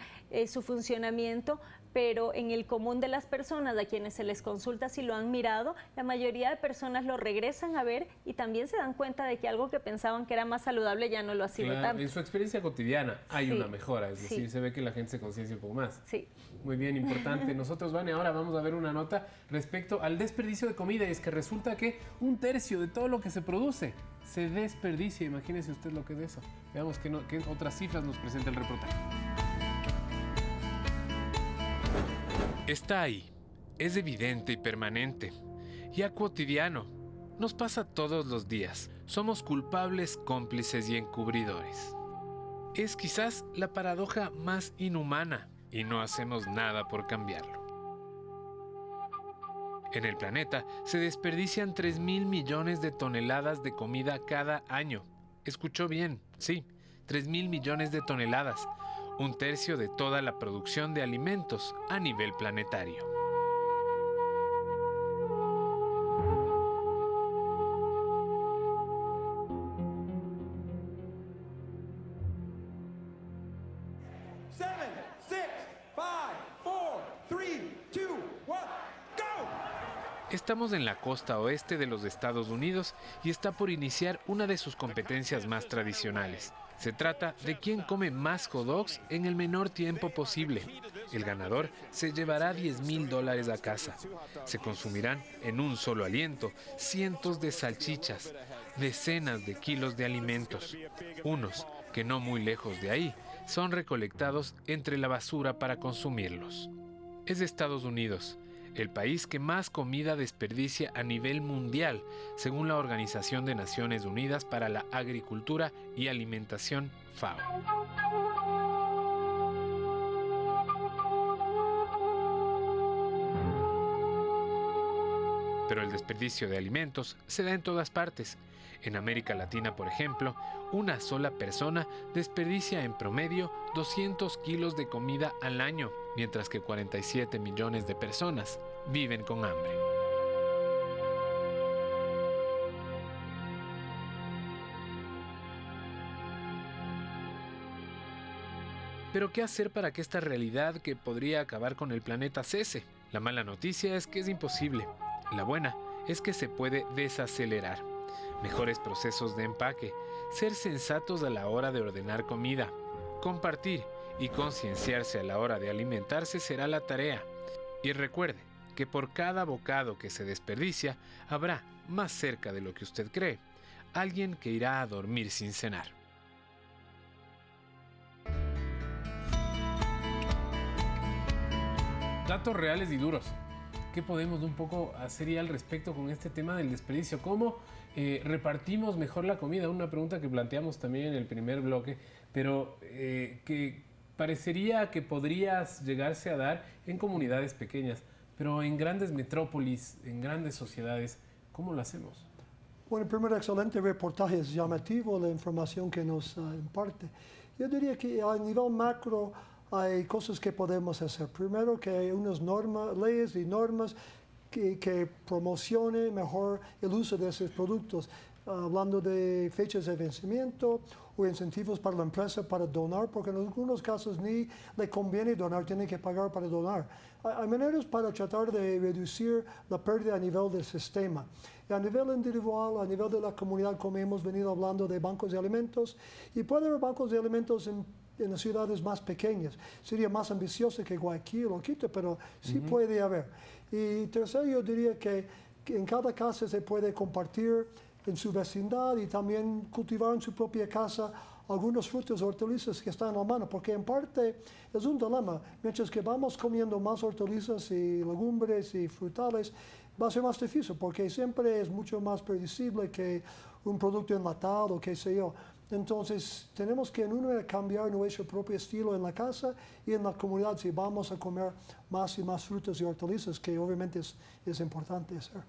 su funcionamiento, pero en el común de las personas a quienes se les consulta si lo han mirado, la mayoría de personas lo regresan a ver y también se dan cuenta de que algo que pensaban que era más saludable ya no lo ha sido tanto. En su experiencia cotidiana hay una mejora, es decir, se ve que la gente se conciencia un poco más. Sí. Muy bien, importante. Nosotros, Vane, ahora vamos a ver una nota respecto al desperdicio de comida y es que resulta que 1/3 de todo lo que se produce se desperdicia. Imagínese usted lo que es eso. Veamos qué otras cifras nos presenta el reportaje. Está ahí, es evidente y permanente, ya cotidiano, nos pasa todos los días, somos culpables, cómplices y encubridores. Es quizás la paradoja más inhumana y no hacemos nada por cambiarlo. En el planeta se desperdician 3.000 millones de toneladas de comida cada año. Escuchó bien, sí, 3.000 millones de toneladas. 1/3 de toda la producción de alimentos a nivel planetario. Estamos en la costa oeste de los Estados Unidos y está por iniciar una de sus competencias más tradicionales. Se trata de quién come más hot dogs en el menor tiempo posible. El ganador se llevará $10.000 a casa. Se consumirán en un solo aliento cientos de salchichas, decenas de kilos de alimentos. Unos que no muy lejos de ahí son recolectados entre la basura para consumirlos. Es de Estados Unidos, el país que más comida desperdicia a nivel mundial, según la Organización de Naciones Unidas para la Agricultura y Alimentación, FAO. Pero el desperdicio de alimentos se da en todas partes. En América Latina, por ejemplo, una sola persona desperdicia en promedio 200 kilos de comida al año, mientras que 47 millones de personas viven con hambre. Pero ¿qué hacer para que esta realidad que podría acabar con el planeta cese? La mala noticia es que es imposible. La buena es que se puede desacelerar. Mejores procesos de empaque, ser sensatos a la hora de ordenar comida, compartir y concienciarse a la hora de alimentarse será la tarea. Y recuerde que por cada bocado que se desperdicia, habrá, más cerca de lo que usted cree, alguien que irá a dormir sin cenar. Datos reales y duros. ¿Qué podemos un poco hacer ya al respecto con este tema del desperdicio? ¿Cómo repartimos mejor la comida? Una pregunta que planteamos también en el primer bloque, pero que parecería que podría llegarse a dar en comunidades pequeñas, pero en grandes metrópolis, en grandes sociedades, ¿cómo lo hacemos? Bueno, primero, excelente reportaje, es llamativo la información que nos imparte. Yo diría que a nivel macro hay cosas que podemos hacer. Primero, que hay unas leyes y normas que promocionen mejor el uso de esos productos. Hablando de fechas de vencimiento o incentivos para la empresa para donar, porque en algunos casos ni le conviene donar, tiene que pagar para donar. Hay maneras para tratar de reducir la pérdida a nivel del sistema. Y a nivel individual, a nivel de la comunidad, como hemos venido hablando de bancos de alimentos, y puede haber bancos de alimentos en en las ciudades más pequeñas. Sería más ambicioso que Guayaquil o Quito, pero sí puede haber. Y tercero, yo diría que en cada casa se puede compartir en su vecindad y también cultivar en su propia casa algunos frutos, hortalizas que están a la mano, porque en parte es un dilema. Mientras que vamos comiendo más hortalizas y legumbres y frutales, va a ser más difícil, porque siempre es mucho más predecible que un producto enlatado o qué sé yo. Entonces, tenemos que en uno cambiar nuestro propio estilo en la casa y en la comunidad si vamos a comer más y más frutas y hortalizas, que obviamente es importante hacer.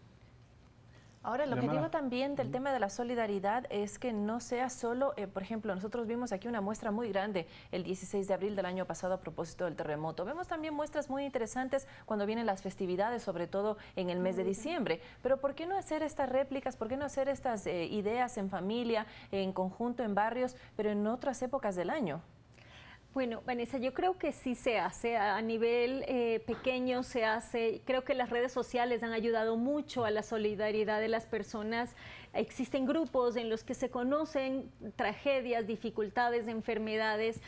Ahora, el objetivo también del tema de la solidaridad es que no sea solo, por ejemplo, nosotros vimos aquí una muestra muy grande el 16 de abril del año pasado a propósito del terremoto. Vemos también muestras muy interesantes cuando vienen las festividades, sobre todo en el mes de diciembre. Pero ¿por qué no hacer estas réplicas? ¿Por qué no hacer estas ideas en familia, en conjunto, en barrios, pero en otras épocas del año? Bueno, Vanessa, yo creo que sí se hace, a nivel pequeño se hace. Creo que las redes sociales han ayudado mucho a la solidaridad de las personas. Existen grupos en los que se conocen tragedias, dificultades, enfermedades,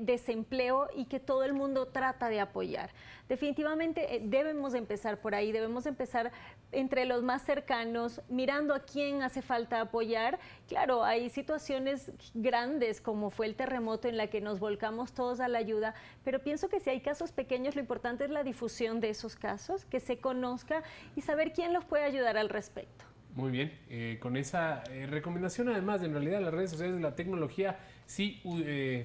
desempleo y que todo el mundo trata de apoyar. Definitivamente debemos empezar por ahí, debemos empezar entre los más cercanos, mirando a quién hace falta apoyar. Claro, hay situaciones grandes como fue el terremoto en la que nos volcamos todos a la ayuda, pero pienso que si hay casos pequeños, lo importante es la difusión de esos casos, que se conozca y saber quién los puede ayudar al respecto. Muy bien, con esa recomendación además, en realidad las redes sociales de la tecnología sí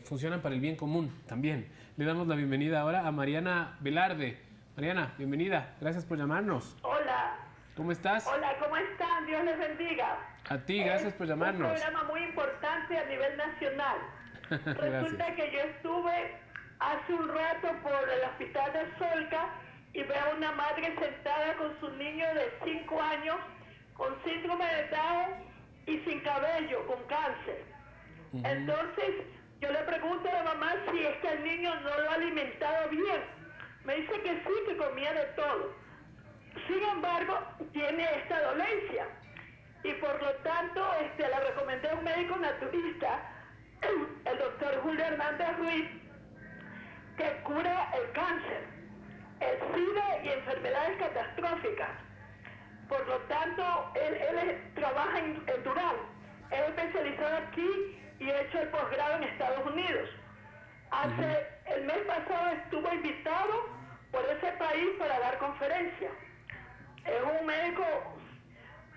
funcionan para el bien común también. Le damos la bienvenida ahora a Mariana Velarde. Mariana, bienvenida, gracias por llamarnos. Hola. ¿Cómo estás? Hola, ¿cómo están? Dios les bendiga. A ti, gracias por llamarnos. Es un programa muy importante a nivel nacional. Resulta que yo estuve hace un rato por el hospital de Solca y veo a una madre sentada con su niño de 5 años con síndrome de Down y sin cabello, con cáncer. Entonces, yo le pregunto a la mamá si es que el niño no lo ha alimentado bien. Me dice que sí, que comía de todo. Sin embargo, tiene esta dolencia. Y por lo tanto, le recomendé a un médico naturista, el doctor Julio Hernández Ruiz, que cura el cáncer, el SIDA y enfermedades catastróficas. Por lo tanto, él trabaja en Dural. Es especializado aquí y ha hecho el posgrado en Estados Unidos. El mes pasado estuvo invitado por ese país para dar conferencia. Es un médico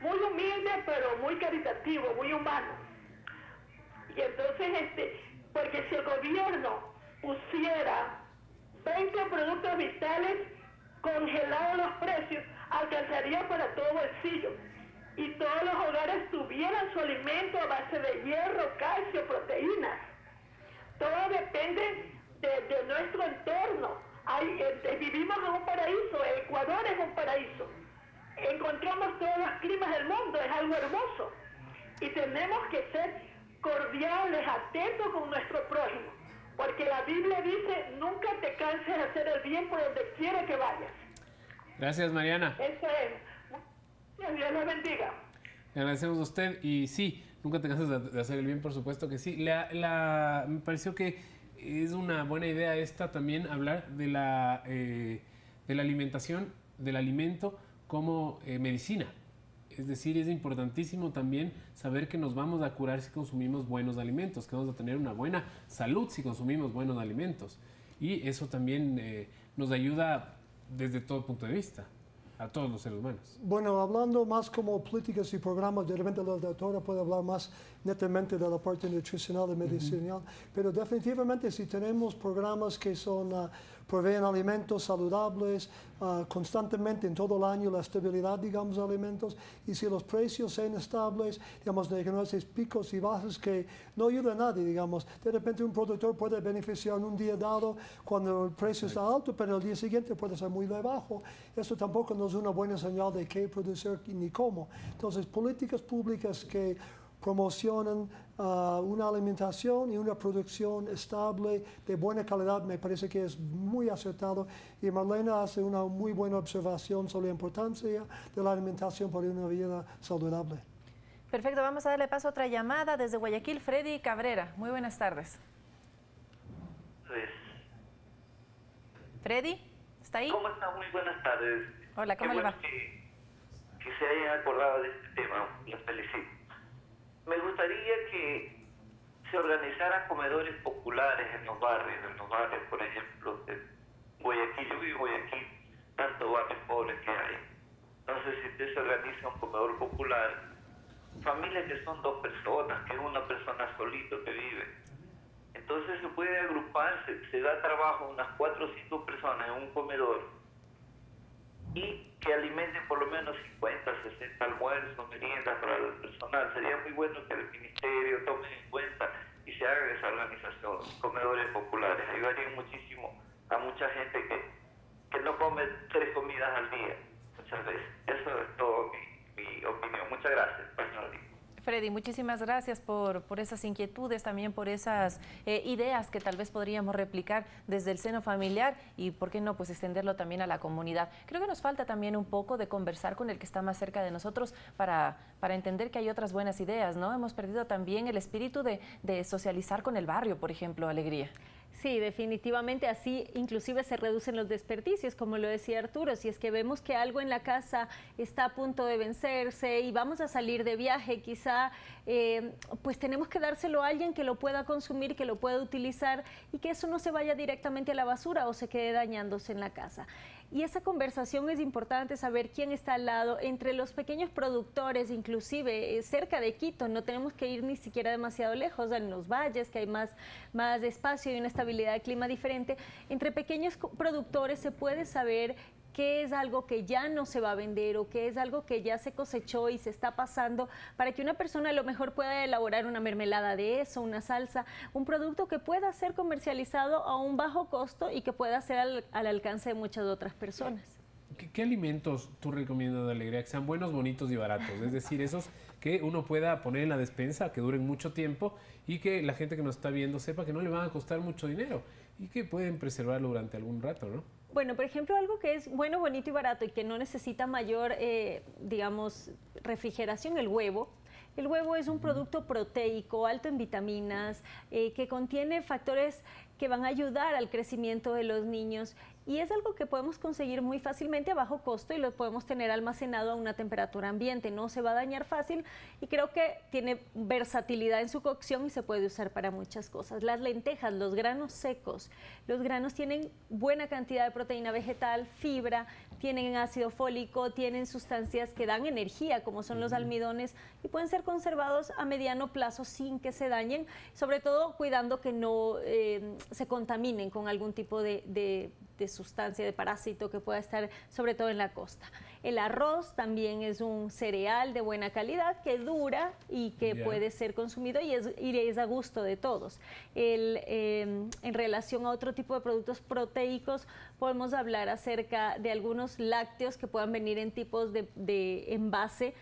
muy humilde, pero muy caritativo, muy humano. Y entonces, porque si el gobierno pusiera 20 productos vitales congelados los precios, alcanzaría para todo bolsillo. Y todos los hogares tuvieran su alimento a base de hierro, calcio, proteínas. Todo depende de nuestro entorno. Vivimos en un paraíso, Ecuador es un paraíso. Encontramos todos los climas del mundo, es algo hermoso. Y tenemos que ser cordiales, atentos con nuestro prójimo. Porque la Biblia dice, nunca te canses de hacer el bien por donde quiera que vayas. Gracias, Mariana. Eso es. Dios les bendiga. Le agradecemos a usted y sí, nunca te canses de hacer el bien, por supuesto que sí. Me pareció que es una buena idea esta también hablar de la alimentación, del alimento como medicina. Es decir, es importantísimo también saber que nos vamos a curar si consumimos buenos alimentos, que vamos a tener una buena salud si consumimos buenos alimentos. Y eso también nos ayuda desde todo punto de vista, a todos los seres humanos. Bueno, hablando más como políticas y programas, de repente la doctora puede hablar más netamente de la parte nutricional y medicinal, pero definitivamente si tenemos programas que son proveen alimentos saludables constantemente en todo el año, la estabilidad, digamos, de alimentos, y si los precios son estables, digamos, de que no hay picos y bajos que no ayuda a nadie, digamos. De repente un productor puede beneficiar en un día dado cuando el precio está alto, pero el día siguiente puede ser muy bajo. Eso tampoco nos es una buena señal de qué producir ni cómo. Entonces, políticas públicas que promocionan una alimentación y una producción estable de buena calidad me parece que es muy acertado, y Marlena hace una muy buena observación sobre la importancia de la alimentación para una vida saludable. Perfecto, vamos a darle paso a otra llamada desde Guayaquil. Freddy Cabrera, muy buenas tardes. Freddy, ¿está ahí? ¿Cómo está? Muy buenas tardes. Hola, ¿cómo le va? Que se hayan acordado de este tema, los felicito. Me gustaría que se organizaran comedores populares en los barrios, por ejemplo, de Guayaquil. Yo vivo en Guayaquil, tantos barrios pobres que hay. Entonces, si usted se organiza un comedor popular, familias que son 2 personas, que es una persona solito que vive, entonces se puede agrupar, se da trabajo a unas 4 o 5 personas en un comedor y que alimenten por lo menos 50, 60 almuerzos, meriendas para el personal. Sería muy bueno que el ministerio tome en cuenta y se haga esa organización, comedores populares. Ayudaría muchísimo a mucha gente que no come 3 comidas al día muchas veces. Eso es todo mi opinión. Muchas gracias. Freddy, muchísimas gracias por esas inquietudes, también por esas ideas que tal vez podríamos replicar desde el seno familiar y, ¿por qué no?, pues extenderlo también a la comunidad. Creo que nos falta también un poco de conversar con el que está más cerca de nosotros para entender que hay otras buenas ideas, ¿no? Hemos perdido también el espíritu de socializar con el barrio, por ejemplo, Alegría. Sí, definitivamente, así inclusive se reducen los desperdicios, como lo decía Arturo. Si es que vemos que algo en la casa está a punto de vencerse y vamos a salir de viaje, quizá pues tenemos que dárselo a alguien que lo pueda consumir, que lo pueda utilizar y que eso no se vaya directamente a la basura o se quede dañándose en la casa. Y esa conversación es importante, saber quién está al lado, entre los pequeños productores, inclusive cerca de Quito. No tenemos que ir ni siquiera demasiado lejos, en los valles, que hay más espacio y una estabilidad de clima diferente. Entre pequeños productores se puede saber qué es algo que ya no se va a vender o qué es algo que ya se cosechó y se está pasando, para que una persona a lo mejor pueda elaborar una mermelada de eso, una salsa, un producto que pueda ser comercializado a un bajo costo y que pueda ser al alcance de muchas otras personas. ¿Qué alimentos tú recomiendas de Alegría que sean buenos, bonitos y baratos? Es decir, esos que uno pueda poner en la despensa, que duren mucho tiempo y que la gente que nos está viendo sepa que no le van a costar mucho dinero y que pueden preservarlo durante algún rato, ¿no? Bueno, por ejemplo, algo que es bueno, bonito y barato y que no necesita mayor, digamos, refrigeración, el huevo. El huevo es un producto proteico, alto en vitaminas, que contiene factores que van a ayudar al crecimiento de los niños y es algo que podemos conseguir muy fácilmente a bajo costo y lo podemos tener almacenado a una temperatura ambiente, no se va a dañar fácil y creo que tiene versatilidad en su cocción y se puede usar para muchas cosas. Las lentejas, los granos secos, los granos tienen buena cantidad de proteína vegetal, fibra, tienen ácido fólico, tienen sustancias que dan energía como son los almidones y pueden ser conservados a mediano plazo sin que se dañen, sobre todo cuidando que no se contaminen con algún tipo de sustancia, de parásito que pueda estar sobre todo en la costa. El arroz también es un cereal de buena calidad que dura y que puede ser consumido y es a gusto de todos. En relación a otro tipo de productos proteicos, podemos hablar acerca de algunos lácteos que puedan venir en tipos de envase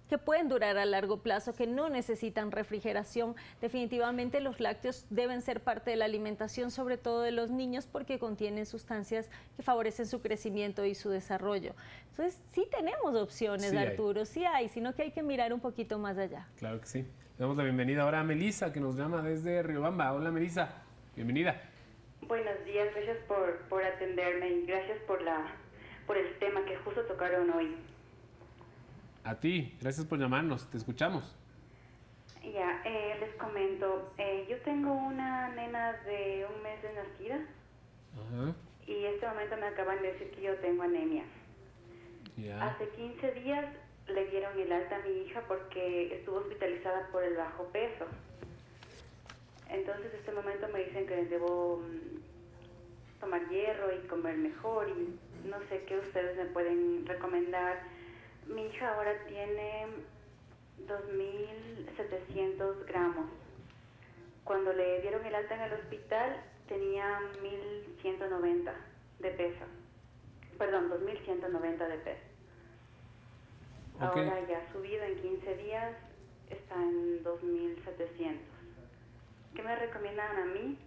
que pueden durar a largo plazo, que no necesitan refrigeración. Definitivamente los lácteos deben ser parte de la alimentación, sobre todo de los niños, porque contienen sustancias que favorecen su crecimiento y su desarrollo. Entonces, sí tenemos opciones, sí, Arturo, sí hay, sino que hay que mirar un poquito más allá. Claro que sí. Le damos la bienvenida ahora a Melissa, que nos llama desde Riobamba. Hola, Melissa. Bienvenida. Buenos días, gracias por atenderme y gracias por el tema que justo tocaron hoy. A ti, gracias por llamarnos, te escuchamos. Ya, les comento, yo tengo una nena de 1 mes de nacida. Ajá. Y en este momento me acaban de decir que yo tengo anemia. Ya. Hace 15 días le dieron el alta a mi hija porque estuvo hospitalizada por el bajo peso. Entonces en este momento me dicen que debo tomar hierro y comer mejor y no sé qué ustedes me pueden recomendar. Mi hija ahora tiene 2.700 gramos. Cuando le dieron el alta en el hospital tenía 1.190 de peso. Perdón, 2.190 de peso. Okay. Ahora ya ha subido en 15 días, está en 2.700. ¿Qué me recomiendan a mí?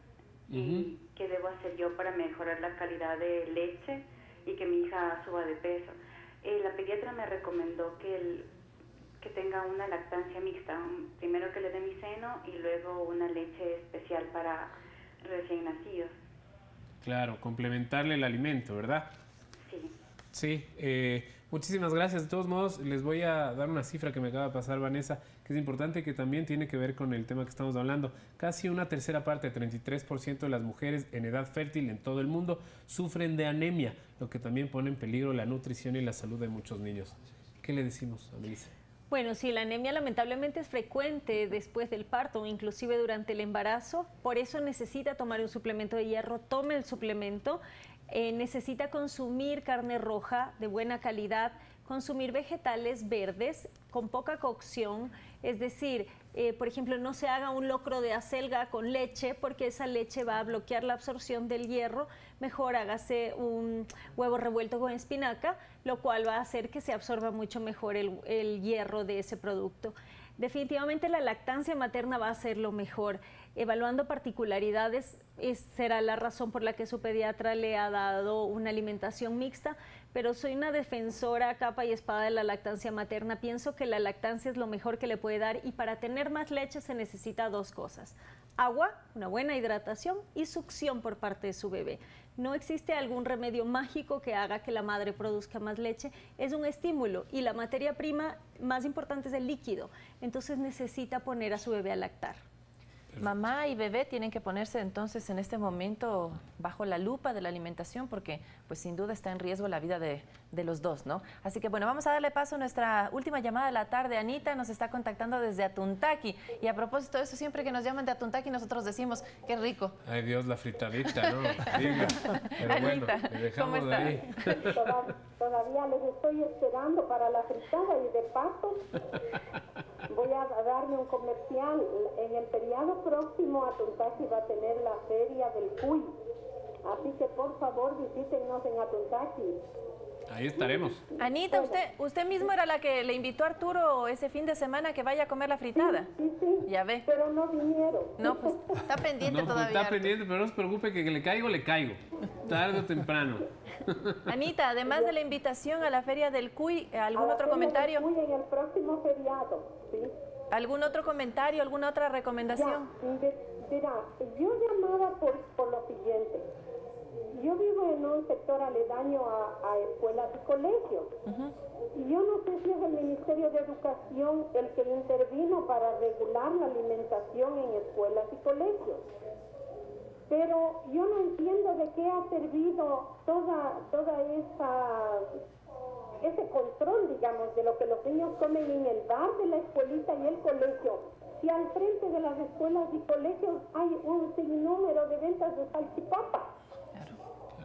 ¿Y qué debo hacer yo para mejorar la calidad de leche y que mi hija suba de peso? La pediatra me recomendó que tenga una lactancia mixta, primero que le dé mi seno y luego una leche especial para recién nacidos. Claro, complementarle el alimento, ¿verdad? Sí. Sí, muchísimas gracias. De todos modos, les voy a dar una cifra que me acaba de pasar Vanessa, que es importante, que también tiene que ver con el tema que estamos hablando. Casi una tercera parte, 33% de las mujeres en edad fértil en todo el mundo sufren de anemia, lo que también pone en peligro la nutrición y la salud de muchos niños. ¿Qué le decimos a Melissa? Bueno, sí, la anemia lamentablemente es frecuente después del parto, inclusive durante el embarazo. Por eso necesita tomar un suplemento de hierro. Tome el suplemento. Necesita consumir carne roja de buena calidad, consumir vegetales verdes con poca cocción, es decir, por ejemplo, no se haga un locro de acelga con leche porque esa leche va a bloquear la absorción del hierro. Mejor hágase un huevo revuelto con espinaca, lo cual va a hacer que se absorba mucho mejor el hierro de ese producto. Definitivamente la lactancia materna va a ser lo mejor. Evaluando particularidades, será la razón por la que su pediatra le ha dado una alimentación mixta, pero soy una defensora a capa y espada de la lactancia materna. Pienso que la lactancia es lo mejor que le puede dar, y para tener más leche se necesita dos cosas: agua, una buena hidratación, y succión por parte de su bebé. No existe algún remedio mágico que haga que la madre produzca más leche, es un estímulo, y la materia prima más importante es el líquido, entonces necesita poner a su bebé a lactar. Mamá y bebé tienen que ponerse entonces en este momento bajo la lupa de la alimentación, porque pues sin duda está en riesgo la vida de los dos, ¿no? Así que bueno, vamos a darle paso a nuestra última llamada de la tarde. Anita nos está contactando desde Atuntaqui, y a propósito de eso, siempre que nos llaman de Atuntaqui nosotros decimos, qué rico. Ay Dios, la fritadita, ¿no? Venga. Pero Anita, bueno, le dejamos ¿cómo está? de ahí. Todavía les estoy esperando para la fritada, y de paso voy a darme un comercial. En el feriado próximo Atuntaqui va a tener la feria del cuy, así que por favor visítenos en Atuntaqui. Ahí estaremos. Anita, usted mismo era la que le invitó a Arturo ese fin de semana que vaya a comer la fritada. Sí, ya ve. Pero no vinieron. No, pues está pendiente todavía. Está pendiente, pero no se preocupe, que le caigo, tarde o temprano. Anita, además de la invitación a la Feria del Cuy, ¿algún otro comentario? Del Cuy en el próximo feriado, ¿sí? ¿Algún otro comentario, alguna otra recomendación? Mira, yo llamaba por lo siguiente. Yo vivo en un sector aledaño a escuelas y colegios. Y yo no sé si es el Ministerio de Educación el que intervino para regular la alimentación en escuelas y colegios. Pero yo no entiendo de qué ha servido toda ese control, digamos, de lo que los niños comen en el bar de la escuelita y el colegio. Si al frente de las escuelas y colegios hay un sinnúmero de ventas de salchipapas.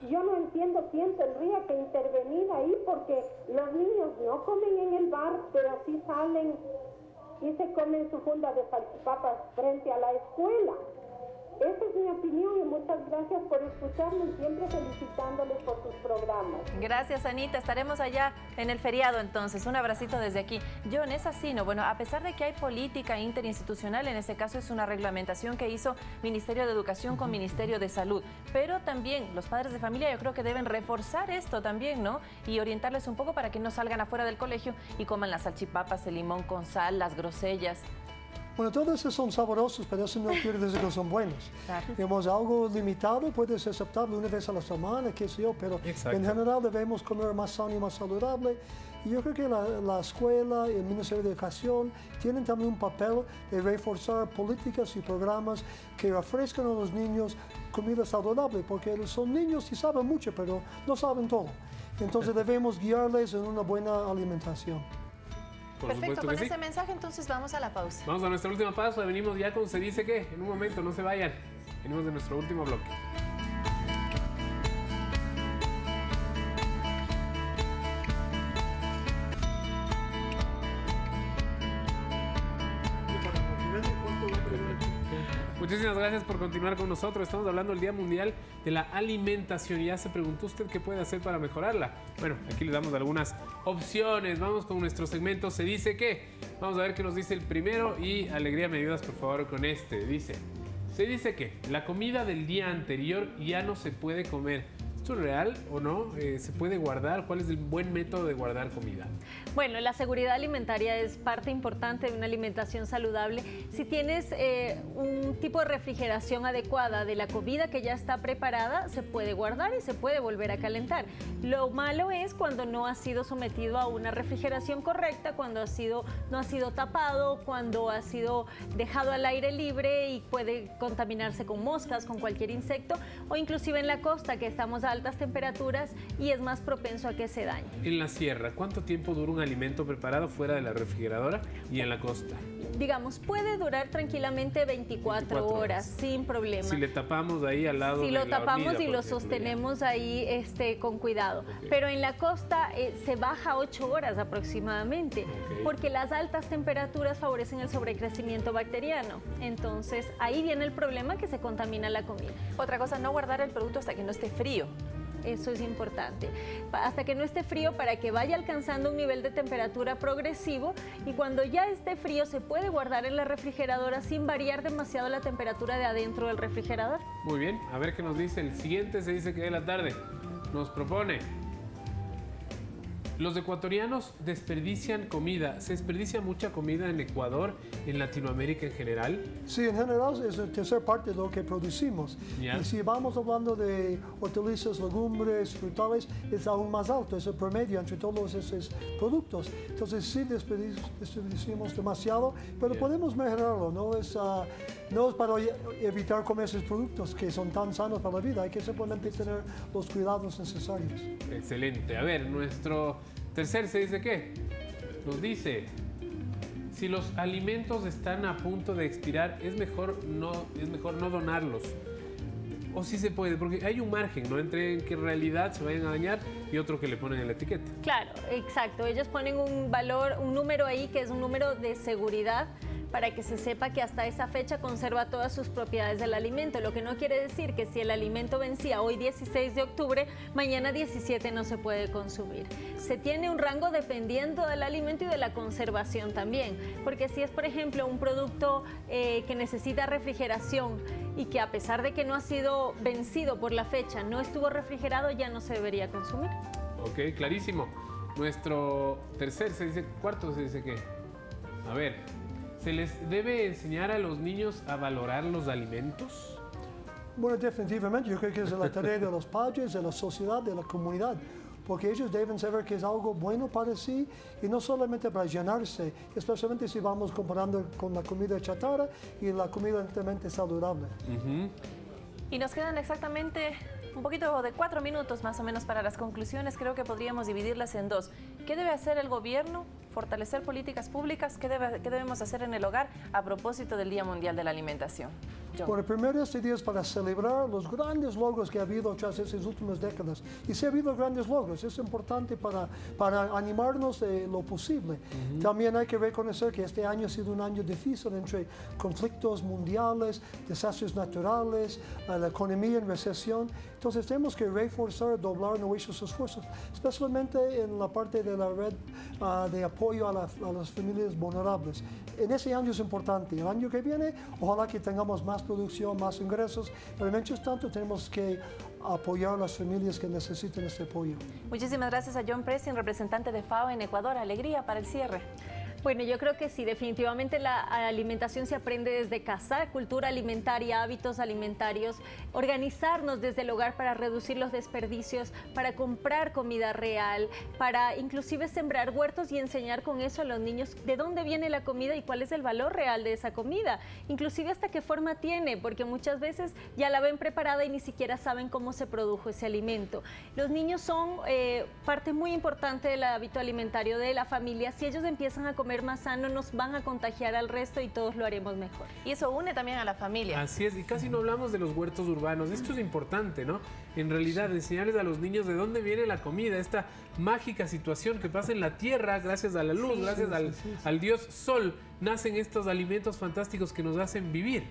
Yo no entiendo quién tendría que intervenir ahí, porque los niños no comen en el bar, pero sí salen y se comen su funda de salchipapas frente a la escuela. Esa es mi opinión, y muchas gracias por escucharme, y siempre felicitándoles por sus programas. Gracias, Anita. Estaremos allá en el feriado entonces. Un abracito desde aquí. John, es así, ¿no? Bueno, a pesar de que hay política interinstitucional, en este caso es una reglamentación que hizo Ministerio de Educación con Ministerio de Salud. Pero también los padres de familia yo creo que deben reforzar esto también, ¿no? Y orientarles un poco para que no salgan afuera del colegio y coman las salchipapas, el limón con sal, las grosellas. Bueno, todos esos son sabrosos, pero eso no quiere decir que son buenos. Claro. Digamos, algo limitado puede ser aceptable una vez a la semana, qué sé yo, pero en general debemos comer más sano y más saludable. Y yo creo que la escuela y el Ministerio de Educación tienen también un papel de reforzar políticas y programas que ofrezcan a los niños comida saludable, porque son niños y saben mucho, pero no saben todo. Entonces debemos guiarles en una buena alimentación. Perfecto, con ese mensaje entonces vamos a la pausa. Vamos a nuestra última pausa, venimos ya con Se Dice Qué. En un momento, no se vayan. Venimos de nuestro último bloque. Muchísimas gracias por continuar con nosotros. Estamos hablando del Día Mundial de la Alimentación. Ya se preguntó usted qué puede hacer para mejorarla. Bueno, aquí le damos algunas opciones. Vamos con nuestro segmento Se Dice Qué. Vamos a ver qué nos dice el primero, y Alegría, me ayudas por favor con este. Dice, se dice que la comida del día anterior ya no se puede comer. ¿Esto es real o no? ¿Se puede guardar? ¿Cuál es el buen método de guardar comida? Bueno, la seguridad alimentaria es parte importante de una alimentación saludable. Si tienes un tipo de refrigeración adecuada de la comida que ya está preparada, se puede guardar y se puede volver a calentar. Lo malo es cuando no ha sido sometido a una refrigeración correcta, cuando no ha sido tapado, cuando ha sido dejado al aire libre y puede contaminarse con moscas, con cualquier insecto, o inclusive en la costa, que estamos a altas temperaturas y es más propenso a que se dañe. En la sierra, ¿cuánto tiempo dura un alimento preparado fuera de la refrigeradora y en la costa? Digamos, puede durar tranquilamente 24 horas sin problema. Si le tapamos ahí al lado de la Si lo tapamos hornilla, y lo sostenemos ahí con cuidado. Pero en la costa se baja a 8 horas aproximadamente, porque las altas temperaturas favorecen el sobrecrecimiento bacteriano. Entonces, ahí viene el problema, que se contamina la comida. Otra cosa, no guardar el producto hasta que no esté frío. Eso es importante. Hasta que no esté frío, para que vaya alcanzando un nivel de temperatura progresivo, y cuando ya esté frío se puede guardar en la refrigeradora sin variar demasiado la temperatura de adentro del refrigerador. Muy bien, a ver qué nos dice el siguiente. Se dice que de la tarde nos propone: los ecuatorianos desperdician comida. ¿Se desperdicia mucha comida en Ecuador, en Latinoamérica en general? Sí, en general es la tercera parte de lo que producimos. Yeah. Y si vamos hablando de hortalizas, legumbres, frutales, es aún más alto, es el promedio entre todos esos productos. Entonces sí desperdiciamos demasiado, pero podemos mejorarlo. No es para evitar comer esos productos que son tan sanos para la vida, hay que simplemente tener los cuidados necesarios. Excelente. A ver, nuestro tercer se dice ¿qué? Nos dice: si los alimentos están a punto de expirar, es mejor no donarlos. O sí se puede, porque hay un margen, ¿no? Entre en que en realidad se vayan a dañar y otro que le ponen en la etiqueta. Claro, exacto. Ellos ponen un valor, un número ahí que es un número de seguridad, para que se sepa que hasta esa fecha conserva todas sus propiedades del alimento, lo que no quiere decir que si el alimento vencía hoy 16 de octubre, mañana 17 no se puede consumir. Se tiene un rango dependiendo del alimento y de la conservación también, porque si es, por ejemplo, un producto que necesita refrigeración y que a pesar de que no ha sido vencido por la fecha, no estuvo refrigerado, ya no se debería consumir. Ok, clarísimo. Nuestro cuarto se dice ¿qué? A ver, ¿se les debe enseñar a los niños a valorar los alimentos? Bueno, definitivamente, yo creo que es la tarea de los padres, de la sociedad, de la comunidad, porque ellos deben saber que es algo bueno para sí y no solamente para llenarse, especialmente si vamos comparando con la comida chatarra y la comida enteramente saludable. Y nos quedan exactamente un poquito de 4 minutos más o menos para las conclusiones. Creo que podríamos dividirlas en dos. ¿Qué debe hacer el gobierno? Fortalecer políticas públicas. ¿Qué debemos hacer en el hogar a propósito del Día Mundial de la Alimentación? Bueno, primero este día es para celebrar los grandes logros que ha habido tras esas últimas décadas. Y sí ha habido grandes logros, es importante para animarnos de lo posible. También hay que reconocer que este año ha sido un año difícil entre conflictos mundiales, desastres naturales, la economía en recesión. Entonces tenemos que reforzar, doblar nuestros esfuerzos, especialmente en la parte de la red de apoyo a las familias vulnerables. En ese año es importante. El año que viene, ojalá que tengamos más producción, más ingresos, pero mientras tanto tenemos que apoyar a las familias que necesitan este apoyo. Muchísimas gracias a John Pressing, representante de FAO en Ecuador. Alegría para el cierre. Bueno, yo creo que sí, definitivamente la alimentación se aprende desde casa, cultura alimentaria, hábitos alimentarios, organizarnos desde el hogar para reducir los desperdicios, para comprar comida real, para inclusive sembrar huertos y enseñar con eso a los niños de dónde viene la comida y cuál es el valor real de esa comida, inclusive hasta qué forma tiene, porque muchas veces ya la ven preparada y ni siquiera saben cómo se produjo ese alimento. Los niños son parte muy importante del hábito alimentario de la familia. Si ellos empiezan a comer más sano, nos van a contagiar al resto y todos lo haremos mejor. Y eso une también a la familia. Así es, y casi no hablamos de los huertos urbanos. Esto es importante, ¿no? En realidad, enseñarles a los niños de dónde viene la comida, esta mágica situación que pasa en la tierra, gracias a la luz, gracias al dios sol, nacen estos alimentos fantásticos que nos hacen vivir.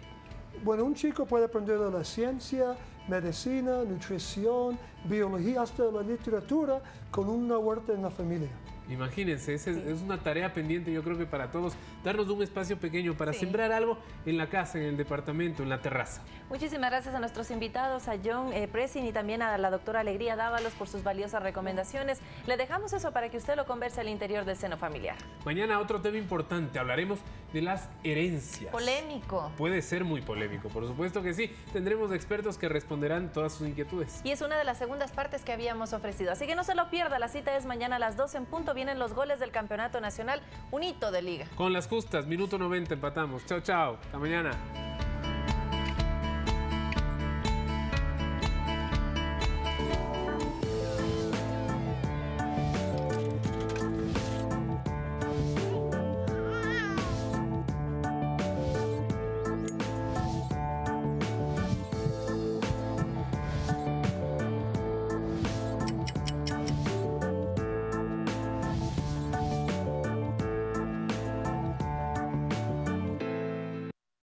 Bueno, un chico puede aprender de la ciencia, medicina, nutrición, biología, hasta la literatura con una huerta en la familia. Imagínense, es una tarea pendiente, yo creo que para todos, darnos un espacio pequeño para sembrar algo en la casa, en el departamento, en la terraza. Muchísimas gracias a nuestros invitados, a John Presin y también a la doctora Alegría Dávalos por sus valiosas recomendaciones. Le dejamos eso para que usted lo converse al interior del seno familiar. Mañana otro tema importante, hablaremos de las herencias. Polémico. Puede ser muy polémico, por supuesto que sí. Tendremos expertos que responderán todas sus inquietudes. Y es una de las segundas partes que habíamos ofrecido, así que no se lo pierda, la cita es mañana a las 12 en punto. Vienen los goles del Campeonato Nacional, un hito de liga. Con las justas, minuto 90 empatamos. Chao, chao. Hasta mañana.